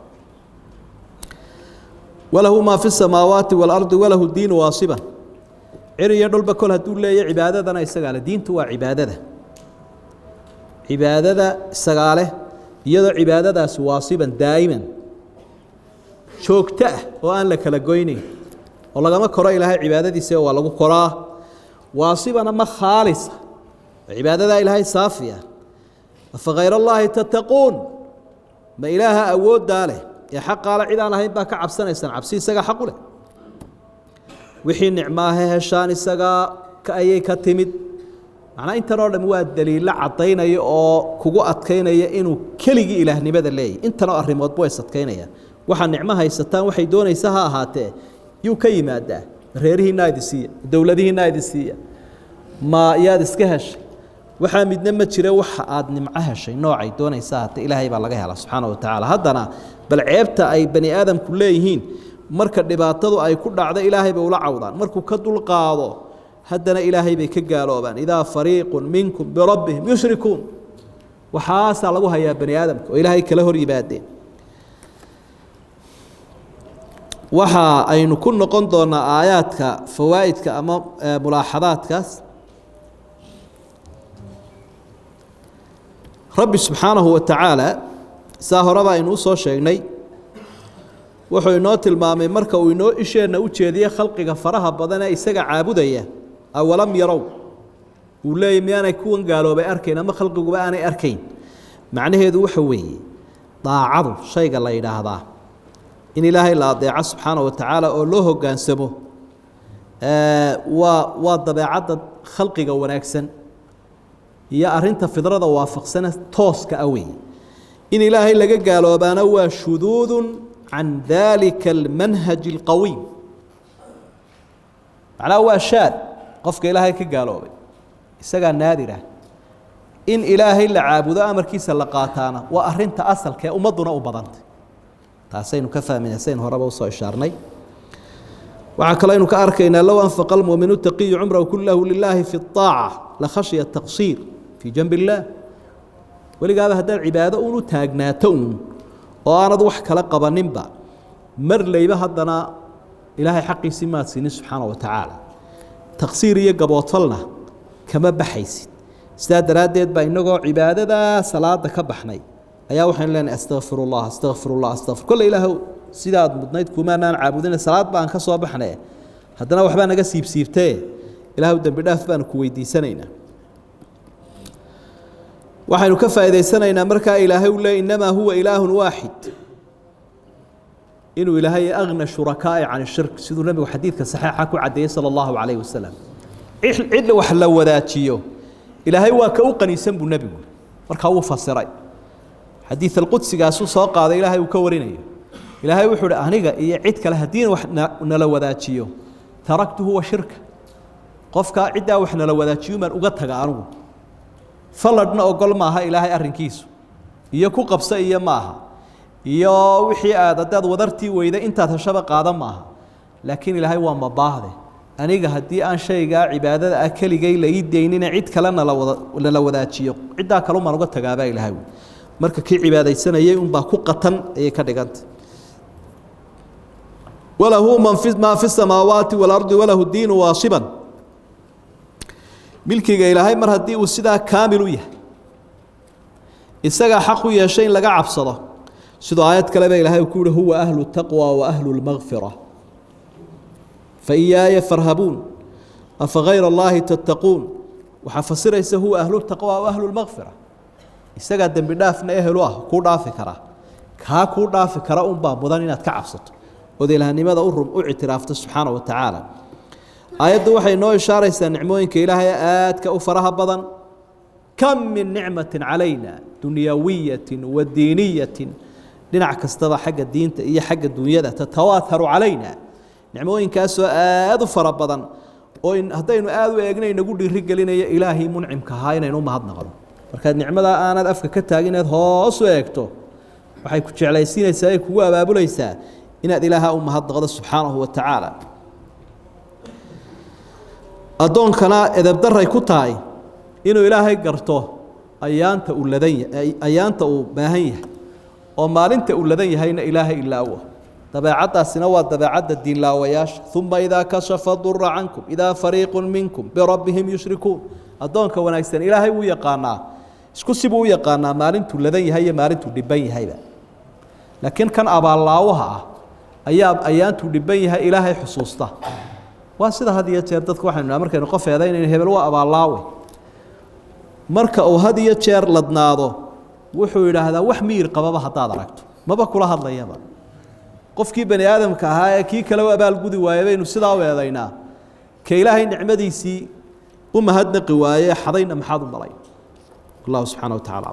walahu ma fi samaawaati wal ardi walahu diin waasiban ciriya dhulba kol haduu leeyahay cibaadadana isaga la diintu waa cibaadada sagaale iyadoo cibaadadaas waasiban daa'iman joogto ah oo aan la kala goynayn oo lagama koro ilaahay cibaadadiisa waa lagu koraa waasibana ma khaalisa cibaadada ilaahay saafiya fa ghayra allahi tattaquun ma ilaaha awoodda leh ee xaq la cid aan ahayn baa ka cabsanaysan cabsi isaga xaq u leh wixii nicmaaha heshaan isaga ka ayay ka timid macnaa intan oo dhan waa daliil cadaynaya oo kugu adkaynaya inuu keligii ilaahnimada leeyahay intan oo arrimood way sadkaynayaan waxa nicmo haysataan waxay doonaysaa ha ahaatee yuu ka yimaadaa reerihiina idisiiya dawladihiina idisiiya ma yaad iska heshay waxaa midna ma jira waxa aad nimco heshay noocay doonaysaa hata ilaahay baa laga helaa subxaana wa tacaala haddana bal ceebta ay bani aadamku leeyihiin marka dhibaatadu ay ku dhacdo ilaahay bay ula cawdaan markuu ka dulqaado haddana ilaahay bay ka gaaloobaan idaa fariiqun minkum birabbihim yushrikuun waxaasaa lagu hayaa bani aadamka oo ilaahay kala hor yimaadeen waxa aynu ku noqon doonaa aayaadka fawaa'idka ama mulaaxadaadkaas rabbi subxaanahu wa tacaala saa horeba aynu u soo sheegnay wuxuu inoo tilmaamay marka uu inoo isheenna u jeediye khalqiga faraha badan ee isaga caabudaya awalam yarow uu leeyahy miyaanay kuwan gaaloobay arkayn ama khalqiguba aanay arkayn macnaheedu waxa weeye daacadu shayga la yidhaahdaa in ilaahay la adeeco subxaanahu wa tacaala oo loo hoggaansamo waa dabeecadda khalqiga wanaagsan iyo arinta fidrada waafaqsana tooska awey in ilaahay laga gaaloobaana waa shuduudun can dalika almanhaj alqawiim macnaha waa shaad qofka ilaahay ka gaaloobay isagaa naadirah in ilaahay la caabudo amarkiisa la qaataana waa arinta asalka ee ummadduna u badantay taasaynu ka fahmayna sayn horeba usoo ishaarnay waxaa kaloo aynu ka arkaynaa low anfaqa almu'minu taqiyu cumrahu kullahu lilaahi fi الطaaca la khashya taqsiir في جنب الله ولقى هذا العبادة أولو تاجناتون وأنا ضوح كلا قبنبا مر لي بهذنا إلهي حقي سمات سين سبحانه وتعالى تقصير يجبوطلنا كما بحيس استاد رادد بينه عبادة دا صلاة كبحني أيا وحين لنا أستغفر الله أستغفر الله أستغفر كل إله سيداد مدنيت كمان عابدين الصلاة بان كسوا بحني هذنا وحبنا جسيب سيبته إله ودم بدأ فان كويدي سنينا waxaynu ka faa'iideysanaynaa markaa ilaahay uu leeyahay innamaa huwa ilaahun waaxid inuu ilaahay aghna shurakaa'i can shirk siduu nabigu xadiidka saxiixa ku cadeeyay sala allahu calayhi wasalam cid wax la wadaajiyo ilaahay waa ka u qaniisan buu nabigu markaa uu fasiray xadiid alqudsigaasuu soo qaaday ilaahay uu ka warinayo ilaahay wuxuu hi aniga iyo cid kale haddii wax nala wadaajiyo taraktuhu wa shirka qofkaa ciddaa wax nala wadaajiyo maan uga taga anugu faladna ogol maaha ilaahay arrinkiisu iyo ku qabsa iyo maaha iyo wixii aad wadartii weyda intaad heshaba qaadan maaha laakiin ilaahay waa mabaahde aniga haddii aan shaygaa cibaadada ah keligay la ii daynina cid kalena la wadaajiyo ciddaa kale umaan uga tagaabaa ilaahay marka kii cibaadaysanayay unbaa ku qatan ayay ka dhigantay walahu maa fi samaawaati waalardi walahu diinu waasiban milkiga ilaahay mar haddii uu sidaa kaamil u yahay isagaa xaq u yeeshay in laga cabsado sidoo aayad kaleba ilaahay ku yihi huwa ahlu taqwa wa ahlu lmagfira fa iyaaya farhabuun afa gayra allahi tattaquun waxaa fasiraysa huwa ahlu taqwa wa ahlu lmagfira isagaa dembi dhaafna ehelu ah kuu dhaafi karaa kaa kuu dhaafi kara unbaa mudan inaad ka cabsato ood ilaahnimada u ictiraafto subxaana wa tacaala aayaddu waxay noo ishaaraysaa nicmooyinka ilaahay aadka u faraha badan kam min nicmatin calayna dunyawiyatin wa diiniyatin dhinac kastaba xagga diinta iyo xagga dunyada tatawaataru calayna nicmooyinkaasoo aad u fara badan oo haddaynu aad u eegna inagu dhiirigelinaya ilaahii muncimka ahaa inaynu u mahadnaqno markaad nicmadaa aanad afka ka taaginaad hoos u eegto waxay ku jeclaysiinaysaa ay kugu abaabulaysaa inaad ilaaha u mahadnaqdo subxaanahu wa tacaala addoonkana edebdaray ku tahay inuu ilaahay garto ayaanta uu baahan yahay oo maalinta uu ladan yahayna ilaahay ilaawo dabeecaddaasina waa dabeecadda diinlaawayaasha uma idaa kashafa dura cankum idaa fariiqun minkum birabbihim yushrikuun addoonka wanaagsan ilaahay wuu yaqaanaa isku sibuu u yaqaanaa maalintuu ladan yahay iyo maalintuu dhiban yahayba laakiin kan abaallaawaha ah ayaantu dhiban yahay ilaahay xusuusta waa sida had iyo jeer dadku waxaynu markaynu qof eedaynayno hebel waa abaallaawe marka uu had iyo jeer ladnaado wuxuu yidhaahdaa wax miyir qababa haddaad aragto maba kula hadlayaba qofkii bani aadamka ahaa ee kii kale u abaalgudi waayay baynu sidaa u eedaynaa ka ilaahay nicmadiisii u mahadnaqi waayey xadayna maxaad u malay allahu subxaana wa tacaala